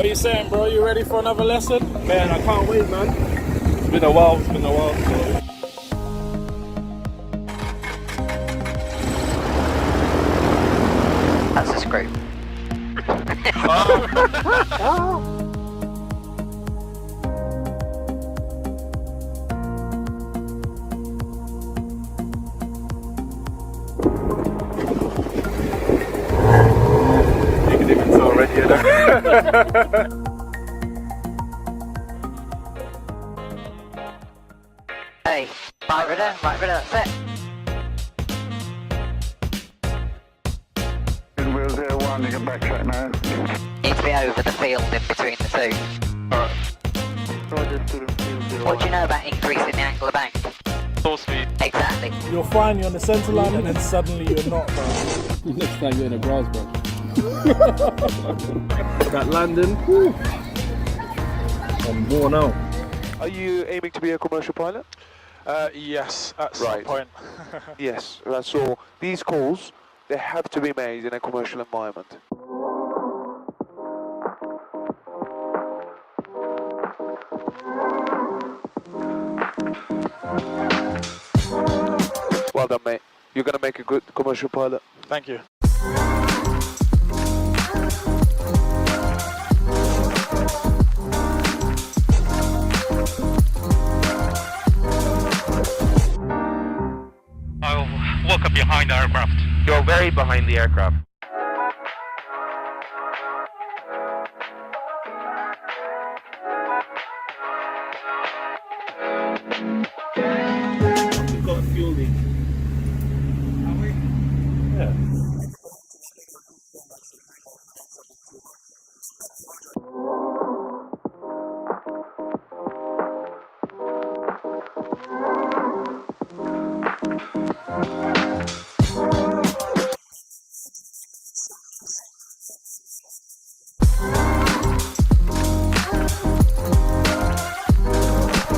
What are you saying, bro? You ready for another lesson? Man, I can't wait, man. It's been a while, So. That's a screw. You can even tell already, you know? Hey, right rudder, that's it. Wheel 01, you can backtrack now. Need to be over the field in between the two. Alright. What do you know about increasing the angle of bank? Full speed. Exactly. You're fine, you're on the centre line, and then suddenly you're not, bro. Next time you're in a bras, bro. That landing. Whew. I'm worn out. Are you aiming to be a commercial pilot? Yes, at some Right. point. Yes, so these calls, they have to be made in a commercial environment. Well done, mate. You're gonna make a good commercial pilot. Thank you. I'll walk up behind the aircraft. You're very behind the aircraft. We've got a fuel leak. Are we? Yeah.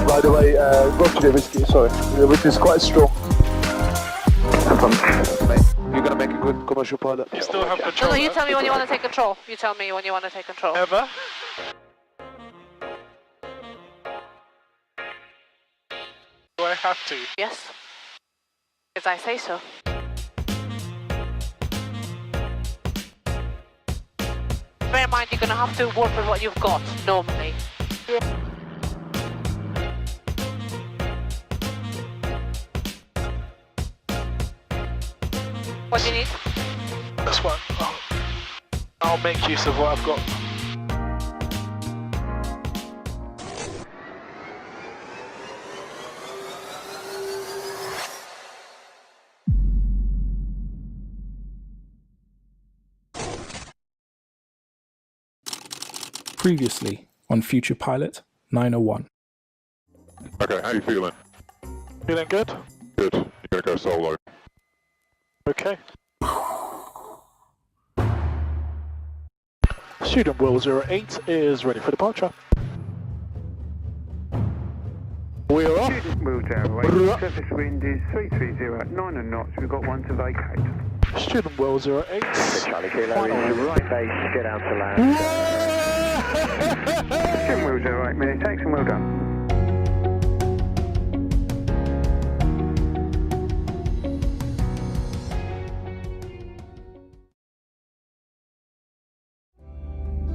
By the way, got to the whiskey, sorry, which is quite strong. Mate, you're gonna make a good commercial pilot. You still have control. No, you tell me when you want to take control. You tell me when you want to take control. Ever? Do I have to? Yes. Because I say so. Bear in mind, you're going to have to work with what you've got, normally. What do you need? That's what I'll make use of what I've got. Previously on Future Pilot 901. Okay, how you feeling? Feeling good? Good. You're gonna go solo. Okay. Student Will 08 is ready for departure. We are off. Student Wheel 08, surface wind is 330 at 9 knots, we've got one to vacate. Student Will 08. Charlie Kilo into right base, get out to land. Student Wheel 08, minute takes and well done.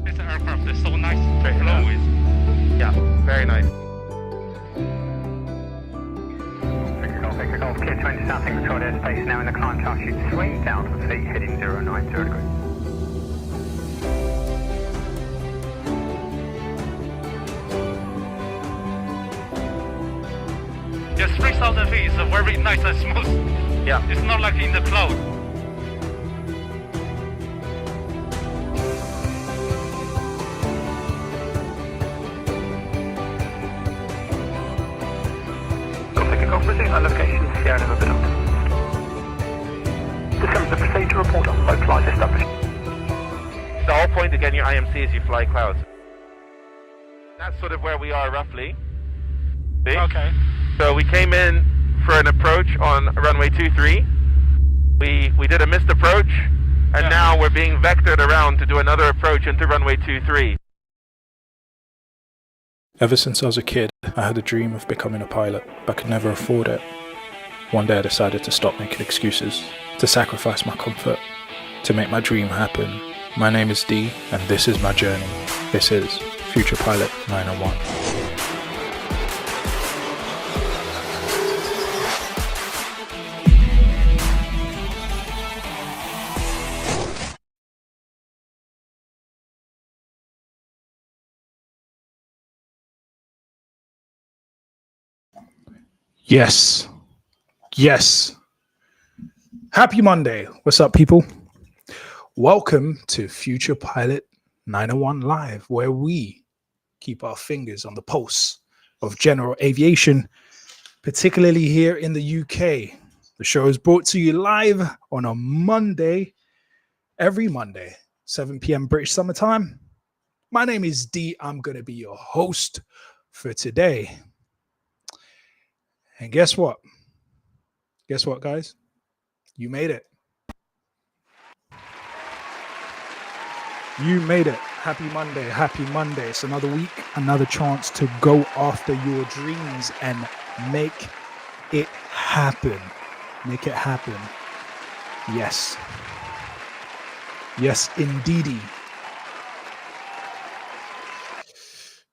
This aircraft is so nice to flow with. Yeah, very nice. Take a golf, clear 20 something, Victoria airspace now in the climb task sheet 3, down to feet, heading 090 degrees. Just 3,000 feet is very nice and smooth. Yeah. It's not like in the cloud. Golf, resume our location, Sierra November. December, the procedure report on both flights established. The whole point of getting your IMC is you fly clouds. That's sort of where we are roughly. See? Okay. So we came in for an approach on runway 23. We did a missed approach, and now we're being vectored around to do another approach into runway 23. Ever since I was a kid, I had a dream of becoming a pilot, but could never afford it. One day I decided to stop making excuses, to sacrifice my comfort, to make my dream happen. My name is Dee, and this is my journey. This is Future Pilot 901. Yes. Happy Monday. What's up, people? Welcome to Future Pilot 901 Live, where we keep our fingers on the pulse of general aviation, particularly here in the UK. The show is brought to you live on a Monday, every Monday, 7 p.m. British Summer Time. My name is Dee. I'm going to be your host for today. And guess what? Guess what, guys? You made it. You made it. Happy Monday. Happy Monday. It's another week, another chance to go after your dreams and make it happen. Make it happen. Yes. Yes, indeedy.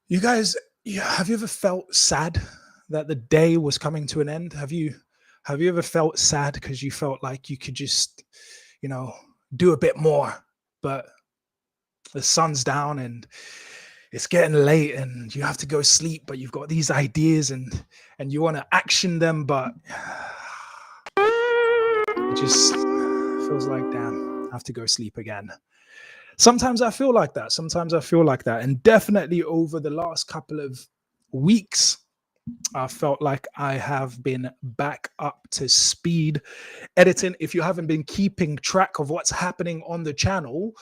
You guys, have you ever felt sad that the day was coming to an end? Have you ever felt sad because you felt like you could just, do a bit more, but the sun's down and it's getting late and you have to go sleep, but you've got these ideas and you want to action them, but it just feels like, damn, I have to go sleep again. Sometimes I feel like that. And definitely over the last couple of weeks, I felt like I have been back up to speed editing. If you haven't been keeping track of what's happening on the channel,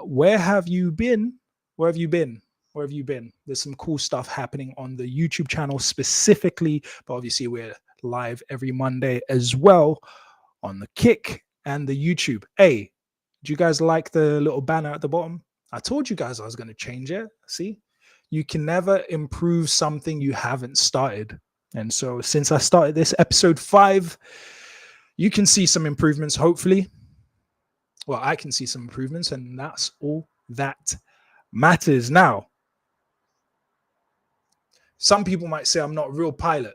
where have you been? Where have you been? There's some cool stuff happening on the YouTube channel specifically, but obviously we're live every Monday as well on the Kick and the YouTube. Hey, do you guys like the little banner at the bottom? I told you guys I was going to change it. See, you can never improve something you haven't started. And so since I started this episode 5, you can see some improvements, hopefully. Well, I can see some improvements, and that's all that matters. Now, some people might say I'm not a real pilot.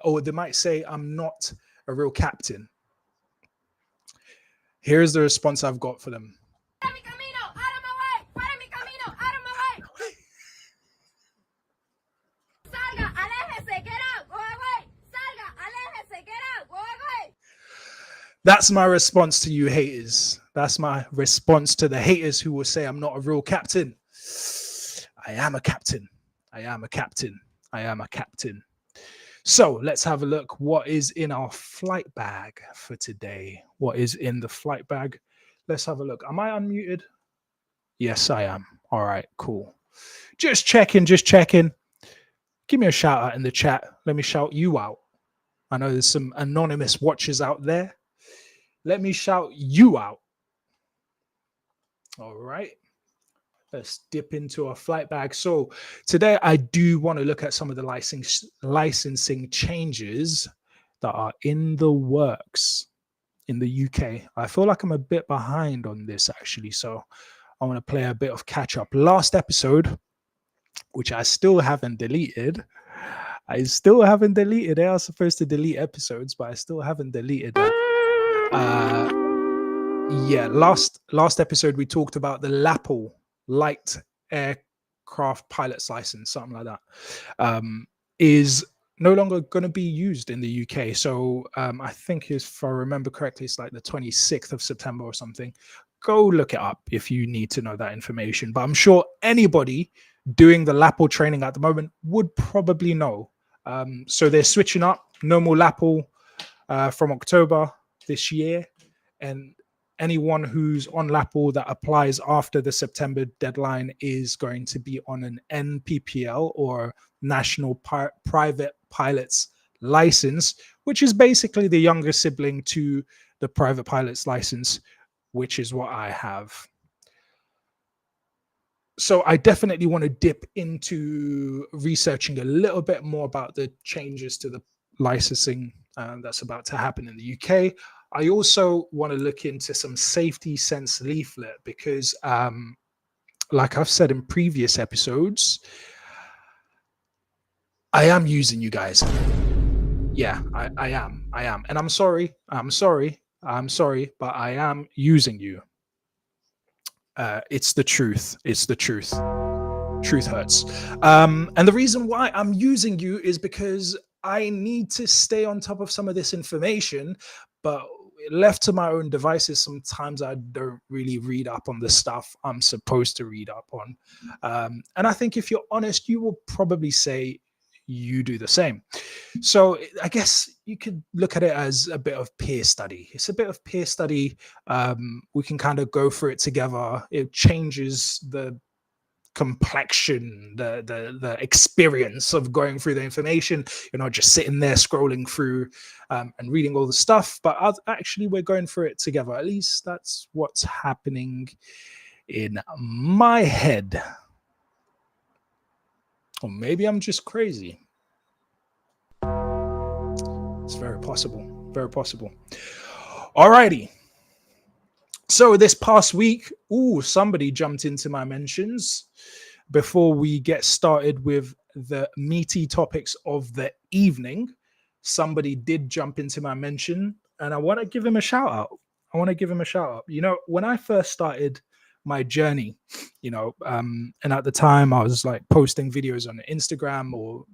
Or they might say I'm not a real captain. Here's the response I've got for them. That's my response to you haters. That's my response to the haters who will say I'm not a real captain. I am a captain. So let's have a look. What is in our flight bag for today? What is in the flight bag? Let's have a look. Am I unmuted? Yes, I am. All right, cool. Just checking. Give me a shout out in the chat. Let me shout you out. I know there's some anonymous watchers out there. Let me shout you out. All right. Let's dip into our flight bag. So today I do want to look at some of the licensing changes that are in the works in the UK. I feel like I'm a bit behind on this actually. So I want to play a bit of catch up. Last episode, which I still haven't deleted. They are supposed to delete episodes, but I still haven't deleted that. Last episode we talked about the LAPL, light aircraft pilot's license, something like that, is no longer going to be used in the UK. So I think, if I remember correctly, it's like the 26th of September or something. Go look it up if you need to know that information. But I'm sure anybody doing the LAPL training at the moment would probably know. So they're switching up. No more LAPL from October this year. And anyone who's on LAPL that applies after the September deadline is going to be on an NPPL, or National Private Pilot's License, which is basically the younger sibling to the Private Pilot's License, which is what I have. So I definitely want to dip into researching a little bit more about the changes to the licensing that's about to happen in the UK. I also want to look into some safety sense leaflet because, like I've said in previous episodes, I am using you guys. Yeah, I am. And I'm sorry, but I am using you. It's the truth. It's the truth. Truth hurts. And the reason why I'm using you is because I need to stay on top of some of this information, but left to my own devices, sometimes I don't really read up on the stuff I'm supposed to read up on. And I think if you're honest, you will probably say you do the same. So I guess you could look at it as a bit of peer study. It's a bit of peer study. We can kind of go through it together. It changes the complexion, the experience of going through the information. You're not just sitting there scrolling through and reading all the stuff, but actually we're going through it together. At least that's what's happening in my head. Or maybe I'm just crazy. It's very possible. Very possible. Alrighty. So this past week, somebody jumped into my mentions. Before we get started with the meaty topics of the evening, somebody did jump into my mention, and I want to give him a shout out. You know, when I first started my journey, you know, and at the time I was like posting videos on Instagram or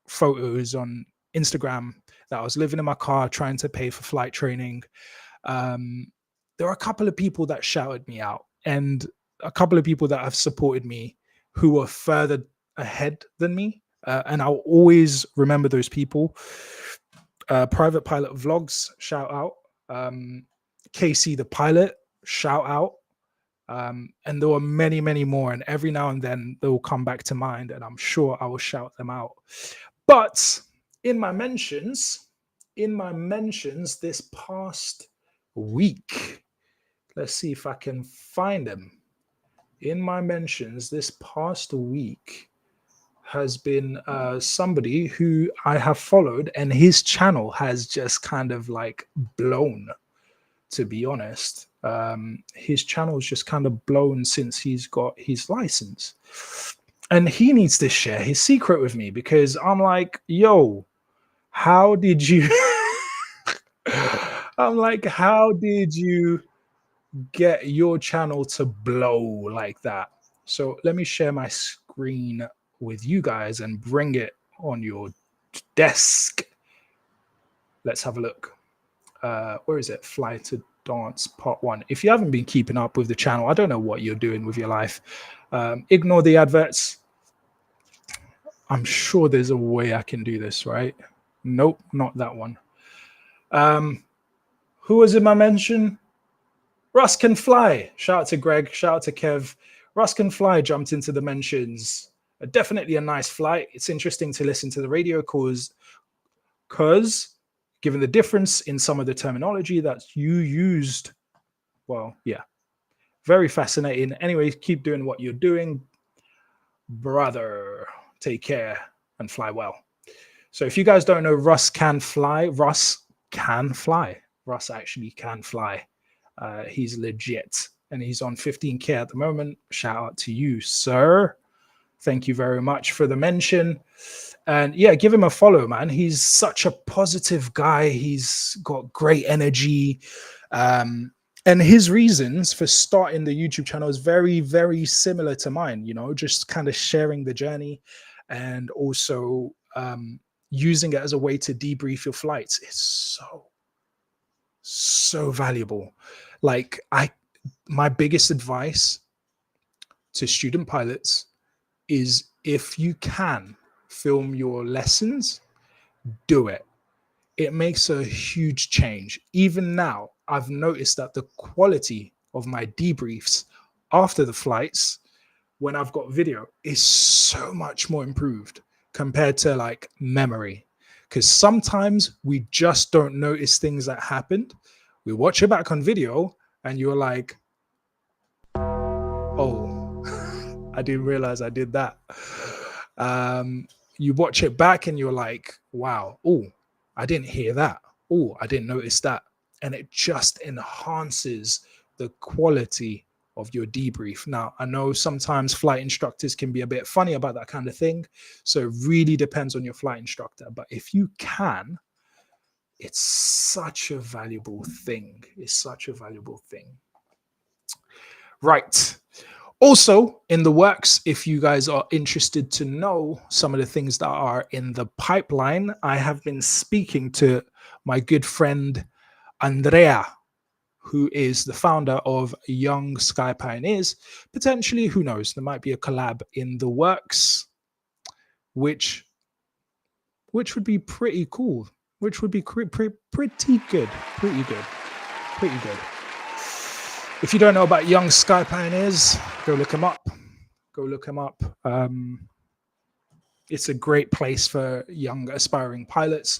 photos on Instagram that I was living in my car trying to pay for flight training. There are a couple of people that shouted me out, and a couple of people that have supported me who were further ahead than me. And I'll always remember those people. Private Pilot Vlogs, shout out. Casey the Pilot, shout out. And there were many, many more. And every now and then they will come back to mind, and I'm sure I will shout them out. But in my mentions this past week, let's see if I can find them. In my mentions this past week has been somebody who I have followed, and his channel has just kind of like blown, to be honest. His channel's just kind of blown since he's got his license. And he needs to share his secret with me, because I'm like, yo, how did you... I'm like, how did you get your channel to blow like that? So let me share my screen with you guys and bring it on your desk. Let's have a look. Where is it? Fly to Dance Part 1. If you haven't been keeping up with the channel, I don't know what you're doing with your life. Ignore the adverts. I'm sure there's a way I can do this, right? Nope, not that one. Who was in my mention? Russ Can Fly. Shout out to Greg. Shout out to Kev. Russ Can Fly jumped into the mentions. Definitely a nice flight. It's interesting to listen to the radio because given the difference in some of the terminology that you used, well, yeah, very fascinating. Anyway, keep doing what you're doing, brother. Take care and fly well. So if you guys don't know, Russ can fly. Russ actually can fly. He's legit, and he's on 15K at the moment. Shout out to you, sir. Thank you very much for the mention. And yeah, give him a follow, man. He's such a positive guy. He's got great energy. And his reasons for starting the YouTube channel is very, very similar to mine, you know, just kind of sharing the journey and also using it as a way to debrief your flights. It's so valuable. Like my biggest advice to student pilots is, if you can film your lessons, do it. It makes a huge change. Even now, I've noticed that the quality of my debriefs after the flights, when I've got video, is so much more improved compared to like memory. Because sometimes we just don't notice things that happened. We watch it back on video and you're like, oh, I didn't realize I did that. You watch it back and you're like, wow, oh, I didn't hear that. Oh, I didn't notice that. And it just enhances the quality of your debrief. Now, I know sometimes flight instructors can be a bit funny about that kind of thing. So it really depends on your flight instructor. But if you can, it's such a valuable thing. It's such a valuable thing. Right. Also in the works, if you guys are interested to know some of the things that are in the pipeline, I have been speaking to my good friend Andrea, who is the founder of Young Sky Pioneers. Potentially, who knows, there might be a collab in the works, which would be pretty cool, which would be pretty good, pretty good. If you don't know about Young Sky Pioneers, go look them up. Go look them up. It's a great place for young aspiring pilots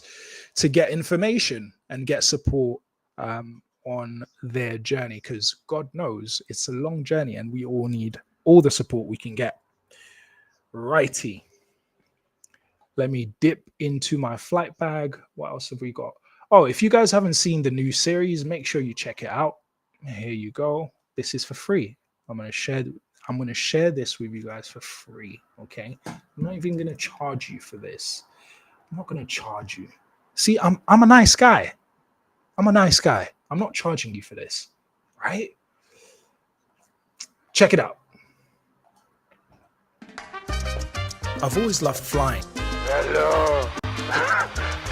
to get information and get support on their journey, because God knows it's a long journey and we all need all the support we can get. Righty. Let me dip into my flight bag. What else have we got? Oh, if you guys haven't seen the new series, make sure you check it out. Here you go. This is for free. I'm going to share this with you guys for free. Okay. I'm not even going to charge you for this. I'm not going to charge you. See, I'm a nice guy. I'm a nice guy. I'm not charging you for this. Right? Check it out. I've always loved flying. Hello.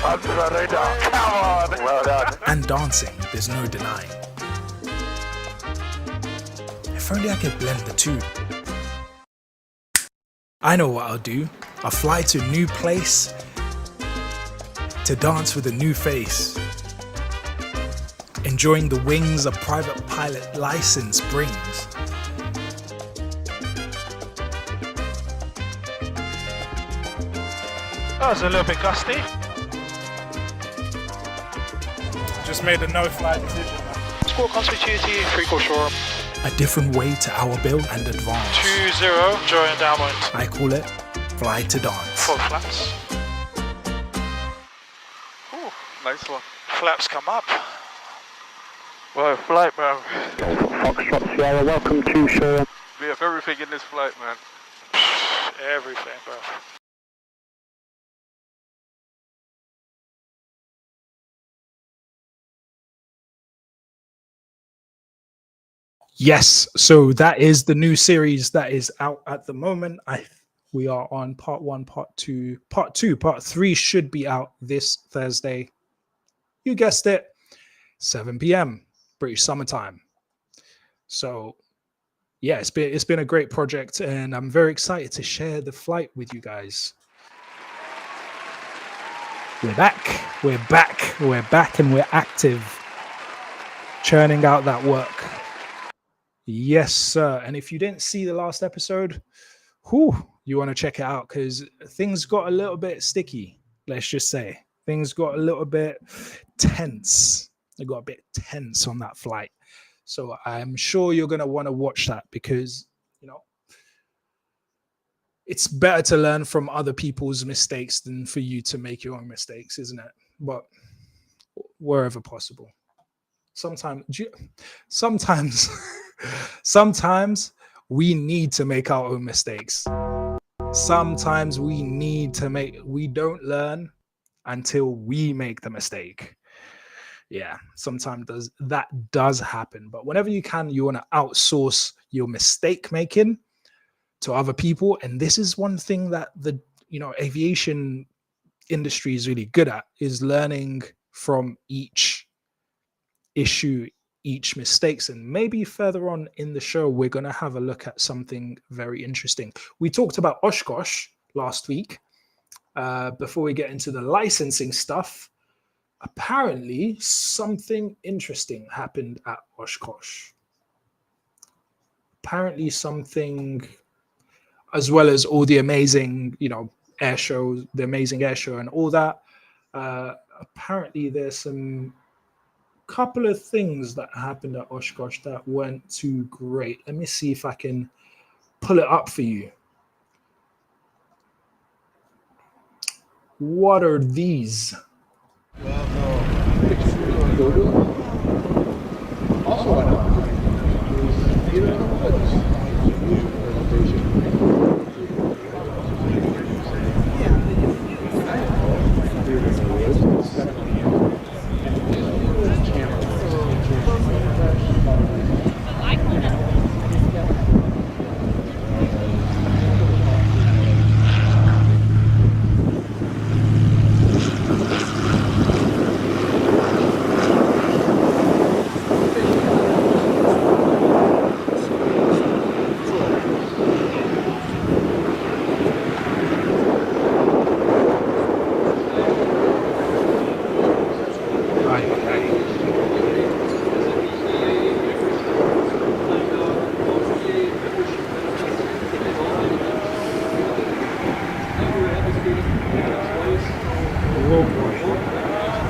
Under the radar. Come on. Well done. And dancing, there's no denying. If only I could blend the two. I know what I'll do. I'll fly to a new place to dance with a new face. Enjoying the wings a private pilot license brings. That was a little bit gusty. Just made a no-fly decision. Squawk on switch duty, 3 call shore. A different way to our build and advance. 2-0, join downwind. I call it fly to dance. Full flaps. Ooh, nice one. Flaps come up. Whoa, flight, man. Foxtrot Sierra, welcome to shore. We have everything in this flight, man. Everything, bro. Yes, so that is the new series that is out at the moment. We are on part 1, part 2, part 3 should be out this Thursday. You guessed it, 7 p.m. British summertime. So yeah, it's been a great project, and I'm very excited to share the flight with you guys. We're back, and we're active, churning out that work. Yes, sir. And if you didn't see the last episode, you want to check it out, because things got a little bit sticky. Let's just say things got a little bit tense. They got a bit tense on that flight. So I'm sure you're going to want to watch that, because, you know, it's better to learn from other people's mistakes than for you to make your own mistakes, isn't it? But wherever possible. Sometimes we need to make our own mistakes. Sometimes we don't learn until we make the mistake. Yeah, sometimes that does happen. But whenever you can, you want to outsource your mistake making to other people. And this is one thing that the aviation industry is really good at, is learning from each issue, each mistakes. And maybe further on in the show, we're going to have a look at something very interesting. We talked about Oshkosh last week. Before we get into the licensing stuff, apparently something interesting happened at Oshkosh. Apparently something, as well as all the amazing, air shows, the amazing air show and all that. Apparently there's some couple of things that happened at Oshkosh that weren't too great. Let me see if I can pull it up for you. What are these?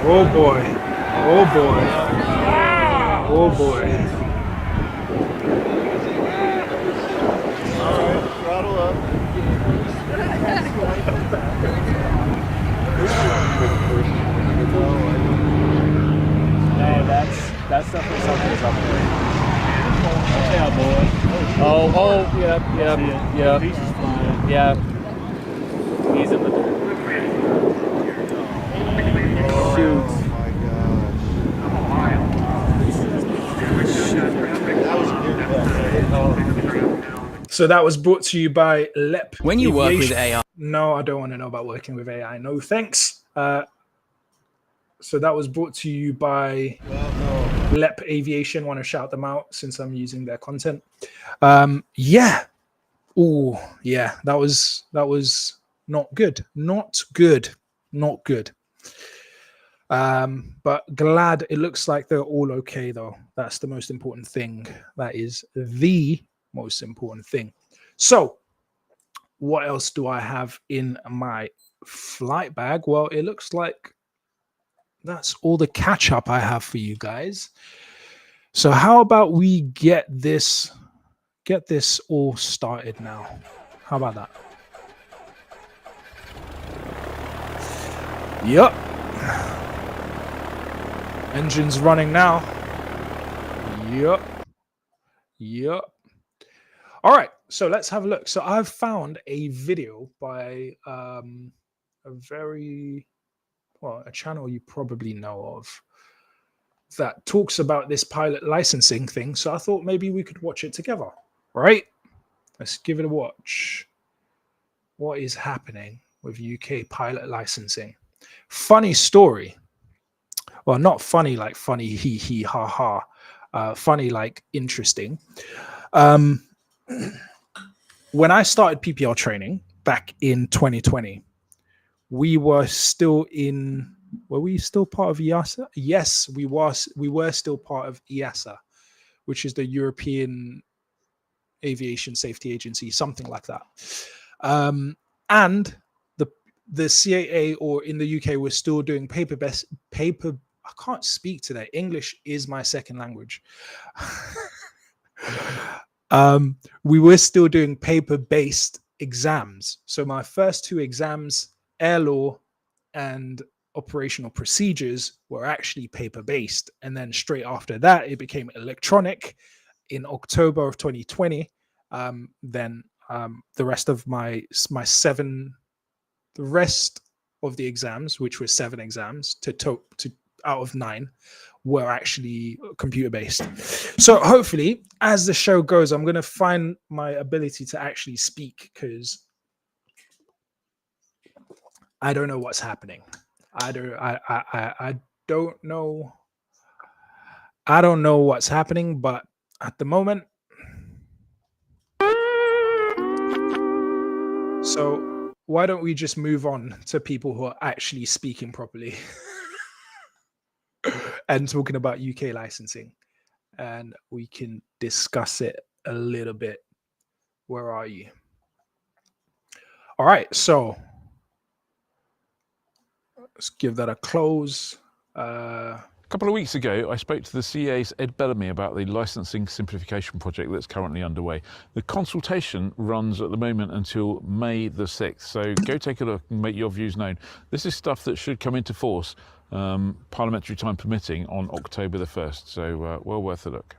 Oh boy. Oh boy. Oh boy. Alright, throttle up. No, that's definitely something's up there. Yeah, boy. Oh, yep. Yeah. He's in the dirt. Shoot. Oh my gosh. That was a good. So that was brought to you by LEP. When you work with AI. No, I don't want to know about working with AI. No, thanks. So that was brought to you by LEP Aviation. Want to shout them out since I'm using their content. Yeah. Oh, yeah. That was not good. Not good. But glad it looks like they're all okay though. That's the most important thing. That is the most important thing. So what else do I have in my flight bag? Well, it looks like that's all the catch up I have for you guys. So how about we get this all started now? How about that? Yep. Engine's running now. Yep. All right, so let's have a look. So I've found a video by a channel you probably know of that talks about this pilot licensing thing. So I thought maybe we could watch it together, right? Let's give it a watch. What is happening with UK pilot licensing? Funny story. Well, not funny like funny, hee hee ha ha. Funny like interesting. When I started PPL training back in 2020, we were still in. Were we still part of EASA? Yes, we were still part of EASA, which is the European Aviation Safety Agency, something like that. And the CAA, or in the UK, we're still doing paper. I can't speak today. English is my second language. We were still doing paper-based exams. So my first two exams, air law and operational procedures, were actually paper-based. And then straight after that, it became electronic in October of 2020. Then the rest of the rest of the exams, which were 7 exams to out of 9, were actually computer based. So hopefully as the show goes, I'm going to find my ability to actually speak, because I don't know what's happening. I don't know what's happening, but at the moment. So why don't we just move on to people who are actually speaking properly and talking about UK licensing, and we can discuss it a little bit. Where are you? All right, so let's give that a close. A couple of weeks ago, I spoke to the CA's Ed Bellamy about the licensing simplification project that's currently underway. The consultation runs at the moment until May the 6th, so go take a look and make your views known. This is stuff that should come into force, parliamentary time permitting, on October the 1st, so well worth a look.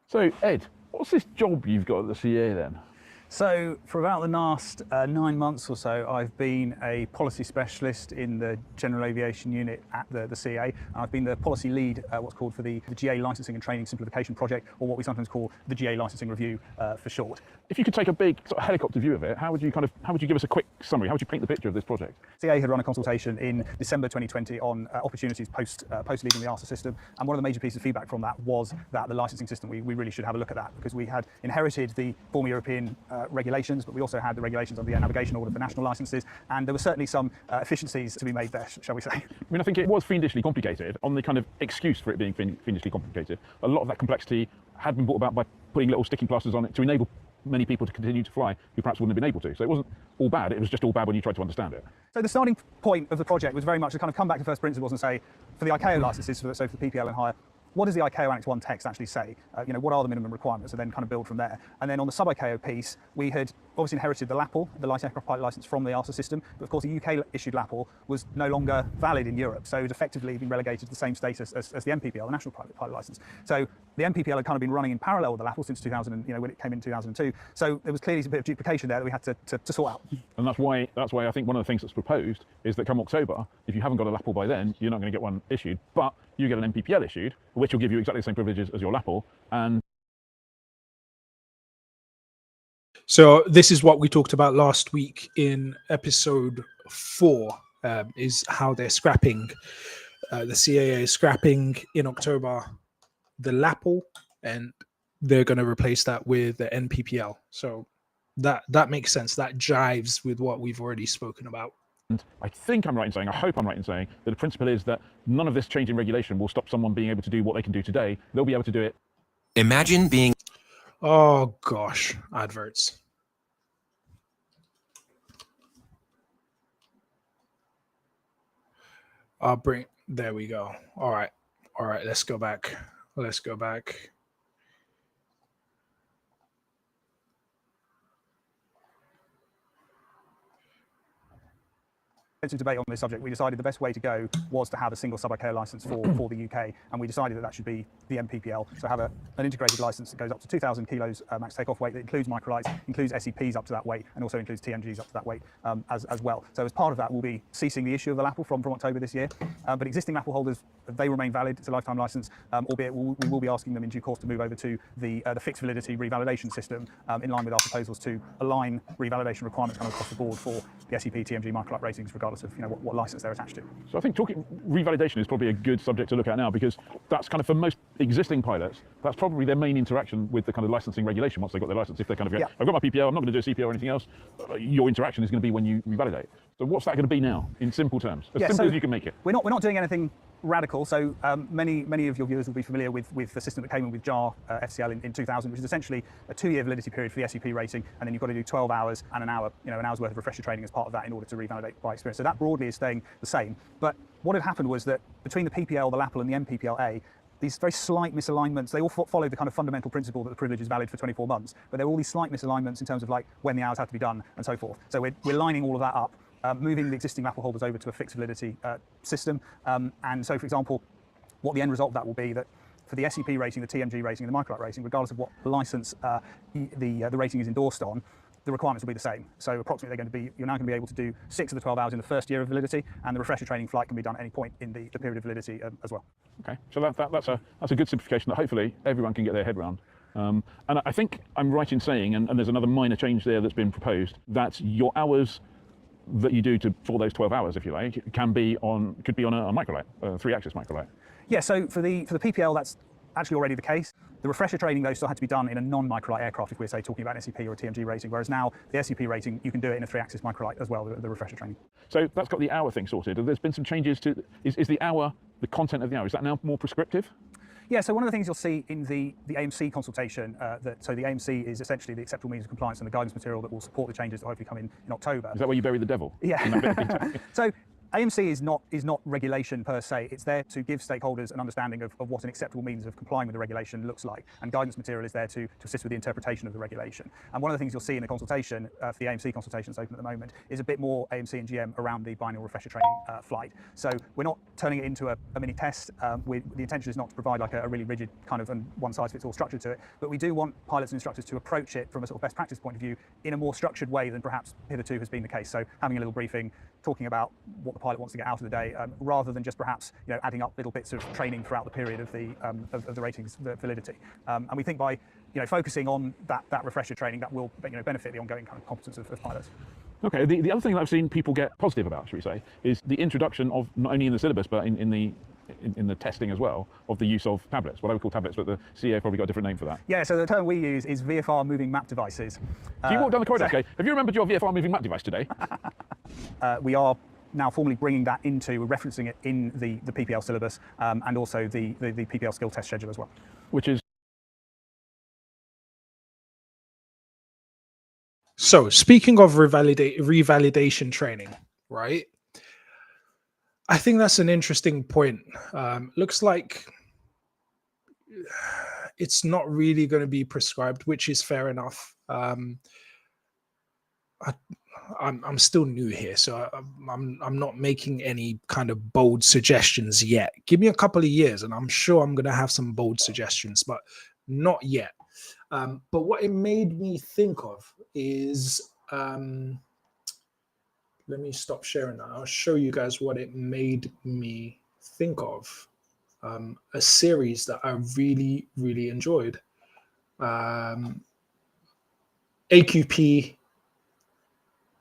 So, Ed, what's this job you've got at the CA then? So for about the last 9 months or so, I've been a policy specialist in the General Aviation Unit at the CA. I've been the policy lead, what's called for the GA Licensing and Training Simplification Project, or what we sometimes call the GA Licensing Review for short. If you could take a big sort of helicopter view of it, how would you give us a quick summary? How would you paint the picture of this project? CA had run a consultation in December 2020 on opportunities post leaving the ARSA system, and one of the major pieces of feedback from that was that the licensing system, we really should have a look at that, because we had inherited the former European regulations, but we also had the regulations of the Air Navigation Order for national licenses, and there were certainly some efficiencies to be made there, shall we say. I mean, I think it was fiendishly complicated. On the kind of excuse for it being fiendishly complicated, a lot of that complexity had been brought about by putting little sticking plasters on it to enable many people to continue to fly who perhaps wouldn't have been able to. So it wasn't all bad, it was just all bad when you tried to understand it. So the starting point of the project was very much to kind of come back to first principles and say, for the ICAO licenses, so for the PPL and higher, what does the ICAO Annex 1 text actually say? What are the minimum requirements? And then kind of build from there. And then on the sub-ICAO piece, we had obviously inherited the LAPL, the Light Aircraft Pilot Licence, from the ARSA system. But of course, the UK-issued LAPL was no longer valid in Europe. So it had effectively been relegated to the same status as the MPPL, the National Private Pilot Licence. So the MPPL had kind of been running in parallel with the LAPL since 2000, when it came in 2002. So there was clearly a bit of duplication there that we had to sort out. And that's why I think one of the things that's proposed is that come October, if you haven't got a LAPL by then, you're not going to get one issued, but you get an MPPL issued, which will give you exactly the same privileges as your LAPL. And so this is what we talked about last week in episode 4, is how they're scrapping, the CAA is scrapping in October the LAPL, and they're going to replace that with the NPPL. So that makes sense. That jives with what we've already spoken about. And I think I'm right in saying, I hope I'm right in saying, that the principle is that none of this change in regulation will stop someone being able to do what they can do today. They'll be able to do it. Imagine being... Oh gosh, adverts. There we go. All right, let's go back. Debate on this subject, we decided the best way to go was to have a single sub-ICAO license for the UK, and we decided that should be the MPPL. So have an integrated license that goes up to 2,000 kilos max takeoff weight, that includes microlights, includes SEPs up to that weight, and also includes TMGs up to that weight as well. So as part of that, we'll be ceasing the issue of the LAPL from October this year. But existing LAPL holders, they remain valid. It's a lifetime license, albeit we will be asking them in due course to move over to the fixed validity revalidation system, in line with our proposals to align revalidation requirements kind of across the board for the SEP, TMG, microlight ratings, regardless of what license they're attached to. So I think talking revalidation is probably a good subject to look at now, because that's kind of, for most existing pilots, that's probably their main interaction with the kind of licensing regulation once they've got their license. If they're kind of, I've got my PPL, I'm not going to do a CPL or anything else, your interaction is going to be when you revalidate. So what's that going to be now, in simple terms? As simple as you can make it. We're not doing anything radical. So many of your viewers will be familiar with the system that came in with JAR FCL in 2000, which is essentially a 2-year validity period for the SEP rating, and then you've got to do 12 hours and an hour's worth of refresher training as part of that in order to revalidate by experience. So that broadly is staying the same. But what had happened was that between the PPL, the LAPL, and the MPPL-A, these very slight misalignments, they all follow the kind of fundamental principle that the privilege is valid for 24 months, but there are all these slight misalignments in terms of like when the hours have to be done and so forth. So we're lining all of that up, moving the existing LAPL holders over to a fixed validity system. And so, for example, what the end result of that will be that for the SEP rating, the TMG rating, and the microlight rating, regardless of what license the rating is endorsed on, the requirements will be the same. So approximately you're now going to be able to do 6 of the 12 hours in the first year of validity, and the refresher training flight can be done at any point in the period of validity as well. Okay, so that's a good simplification that hopefully everyone can get their head around. And I think I'm right in saying, and there's another minor change there that's been proposed, that your hours that you do for those 12 hours, if you like, could be on a microlight, a 3-axis microlight. Yeah, so for the PPL, that's actually already the case. The refresher training, though, still had to be done in a non-microlight aircraft if we're, say, talking about an SEP or a TMG rating, whereas now the SEP rating, you can do it in a 3-axis microlight as well, the refresher training. So that's got the hour thing sorted. There's been some changes to, is the hour, the content of the hour, is that now more prescriptive? Yeah, so one of the things you'll see in the AMC consultation, so the AMC is essentially the acceptable means of compliance and the guidance material that will support the changes that hopefully come in October. Is that where you bury the devil? Yeah. So AMC is not regulation per se. It's there to give stakeholders an understanding of what an acceptable means of complying with the regulation looks like, and guidance material is there to assist with the interpretation of the regulation. And one of the things you'll see in the consultation, for the AMC consultation that's open at the moment, is a bit more AMC and GM around the biennial refresher training flight. So we're not turning it into a mini test. The intention is not to provide like a really rigid kind of and one-size-fits-all structure to it, but we do want pilots and instructors to approach it from a sort of best practice point of view in a more structured way than perhaps hitherto has been the case. So having a little briefing, talking about what the pilot wants to get out of the day, rather than just perhaps adding up little bits of training throughout the period of the ratings validity. And we think by focusing on that refresher training, that will benefit the ongoing kind of competence of pilots. Okay, the other thing that I've seen people get positive about, should we say, is the introduction of, not only in the syllabus, but in the testing as well, of the use of tablets, what I would call tablets, but the CA probably got a different name for that. Yeah, so the term we use is VFR moving map devices. So you walk down the corridor, okay, have you remembered your VFR moving map device today? We are now formally bringing that we're referencing it in the PPL syllabus, and also the PPL skill test schedule as well. Which is? So speaking of revalidation training, right? I think that's an interesting point. Looks like it's not really going to be prescribed, which is fair enough. I'm still new here, so I'm not making any kind of bold suggestions yet. Give me a couple of years, and I'm sure I'm going to have some bold suggestions, but not yet. But what it made me think of is, let me stop sharing that. I'll show you guys what it made me think of. A series that I really, really enjoyed. AQP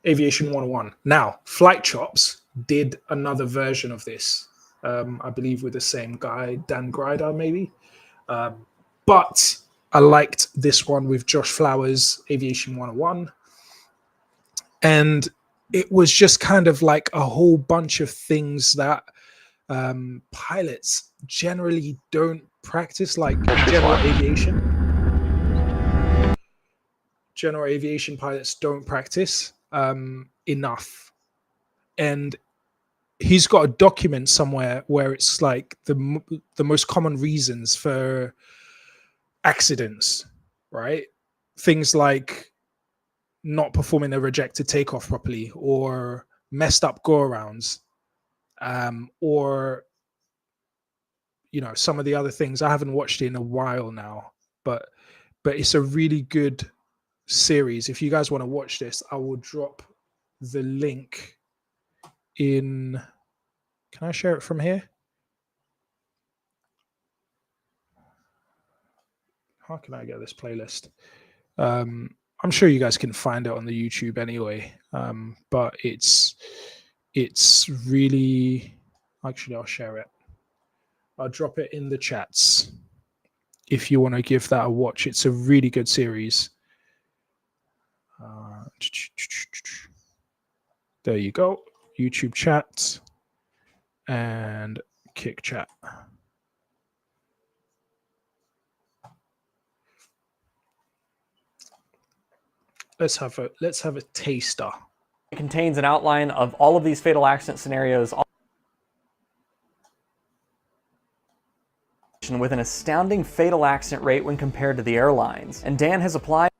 Aviation 101. Now, Flight Chops did another version of this, I believe with the same guy, Dan Grider, maybe. But I liked this one with Josh Flowers, Aviation 101. And it was just kind of like a whole bunch of things that pilots generally don't practice, like general aviation. General aviation pilots don't practice enough. And he's got a document somewhere where it's like the most common reasons for accidents, right? Things like not performing a rejected takeoff properly, or messed up go-arounds, or some of the other things. I haven't watched it in a while now, but it's a really good series. If you guys want to watch this, I will drop the link in. Can I share it from here? How can I get this playlist? I'm sure you guys can find it on the YouTube anyway, but it's really, actually I'll share it. I'll drop it in the chats if you want to give that a watch. It's a really good series. There you go. YouTube chat and Kick Chat. Let's have a taster. It contains an outline of all of these fatal accident scenarios with an astounding fatal accident rate when compared to the airlines. And Dan has applied.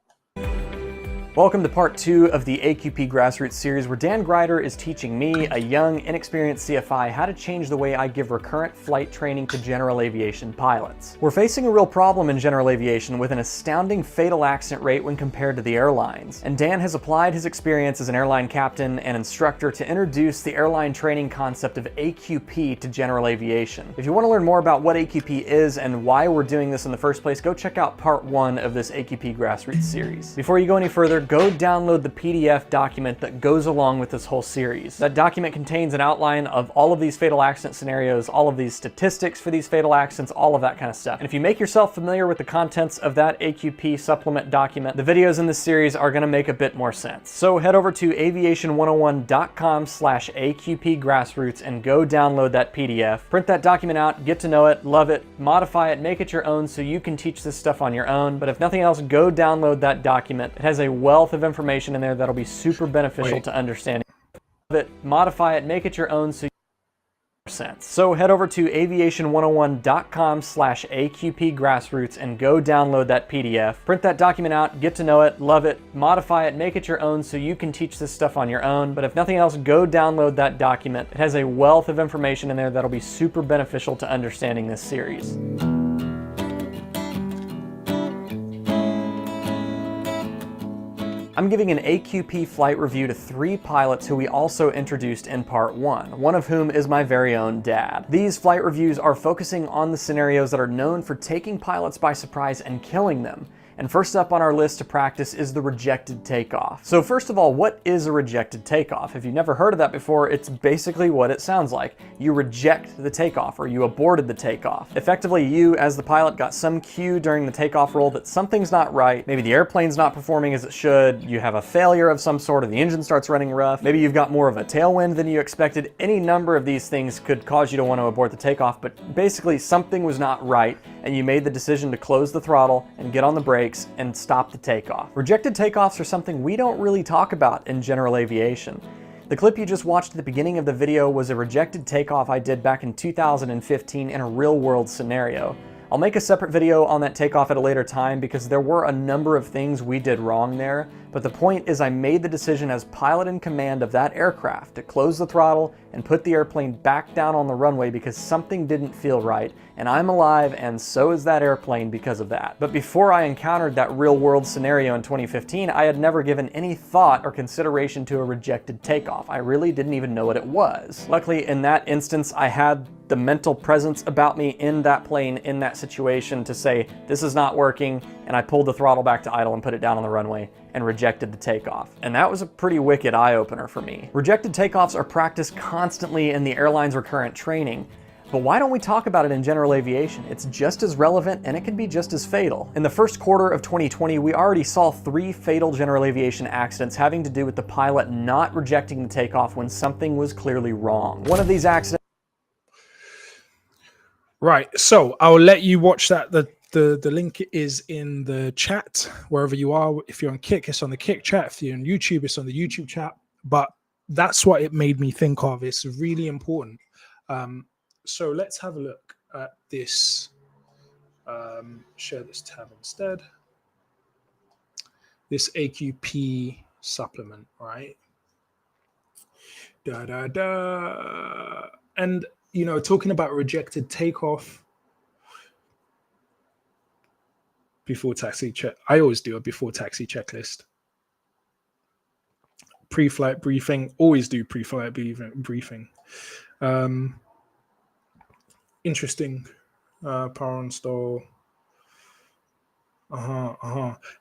Welcome to part 2 of the AQP Grassroots series, where Dan Grider is teaching me, a young, inexperienced CFI, how to change the way I give recurrent flight training to general aviation pilots. We're facing a real problem in general aviation with an astounding fatal accident rate when compared to the airlines. And Dan has applied his experience as an airline captain and instructor to introduce the airline training concept of AQP to general aviation. If you want to learn more about what AQP is and why we're doing this in the first place, go check out part 1 of this AQP Grassroots series. Before you go any further, go download the PDF document that goes along with this whole series. That document contains an outline of all of these fatal accident scenarios, all of these statistics for these fatal accidents, all of that kind of stuff. And if you make yourself familiar with the contents of that AQP supplement document, the videos in this series are going to make a bit more sense. So head over to aviation101.com/AQP Grassroots and go download that PDF. Print that document out, get to know it, love it, modify it, make it your own so you can teach this stuff on your own. But if nothing else, go download that document. It has a wealth of information in there that'll be super beneficial to understanding. it, modify it, make it your own so sense. So head over to aviation101.com/AQP grassroots and go download that PDF. Print that document out, get to know it, love it, modify it, make it your own so you can teach this stuff on your own. But if nothing else, go download that document. It has a wealth of information in there that'll be super beneficial to understanding this series. I'm giving an AQP flight review to 3 pilots who we also introduced in part 1 of whom is my very own dad. These flight reviews are focusing on the scenarios that are known for taking pilots by surprise and killing them. And first up on our list to practice is the rejected takeoff. So first of all, what is a rejected takeoff? If you've never heard of that before, it's basically what it sounds like. You reject the takeoff, or you aborted the takeoff. Effectively, you as the pilot got some cue during the takeoff roll that something's not right. Maybe the airplane's not performing as it should. You have a failure of some sort, or the engine starts running rough. Maybe you've got more of a tailwind than you expected. Any number of these things could cause you to want to abort the takeoff, but basically something was not right, and you made the decision to close the throttle and get on the brakes and stop the takeoff. Rejected takeoffs are something we don't really talk about in general aviation. The clip you just watched at the beginning of the video was a rejected takeoff I did back in 2015 in a real-world scenario. I'll make a separate video on that takeoff at a later time because there were a number of things we did wrong there, but the point is I made the decision as pilot in command of that aircraft to close the throttle and put the airplane back down on the runway because something didn't feel right, and I'm alive and so is that airplane because of that. But before I encountered that real-world scenario in 2015, I had never given any thought or consideration to a rejected takeoff. I really didn't even know what it was. Luckily, in that instance, I had the mental presence about me in that plane, in that situation, to say, this is not working, and I pulled the throttle back to idle and put it down on the runway and rejected the takeoff. And that was a pretty wicked eye-opener for me. Rejected takeoffs are practiced constantly in the airline's recurrent training. But why don't we talk about it in general aviation? It's just as relevant and it can be just as fatal. In the first quarter of 2020, we already saw 3 fatal general aviation accidents having to do with the pilot not rejecting the takeoff when something was clearly wrong. One of these accidents... Right, so I'll let you watch that. The link is in the chat, wherever you are. If you're on Kick, it's on the Kick chat. If you're on YouTube, it's on the YouTube chat. But that's what it made me think of. It's really important. So let's have a look at this. Share this tab instead. This AQP supplement, right? And, you know, talking about rejected takeoff. Before taxi check. I always do a before taxi checklist. Pre-flight briefing. Always do pre-flight briefing. Interesting. Power on stall.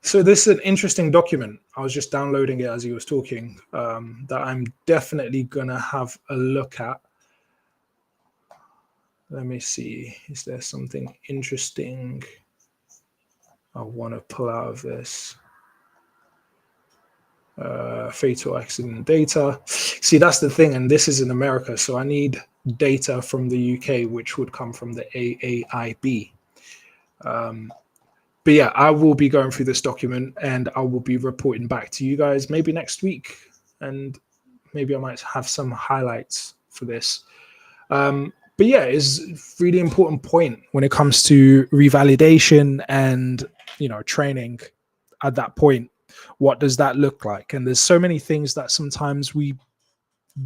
So this is an interesting document. I was just downloading it as he was talking. That I'm definitely gonna have a look at. Let me see. Is there something interesting I want to pull out of this? Fatal accident data. See, that's the thing, and this is in America, so I need data from the UK, which would come from the AAIB. But yeah, I will be going through this document and I will be reporting back to you guys maybe next week, and maybe I might have some highlights for this. But yeah, it's a really important point when it comes to revalidation and, you know, training at that point. What does that look like? And there's so many things that sometimes we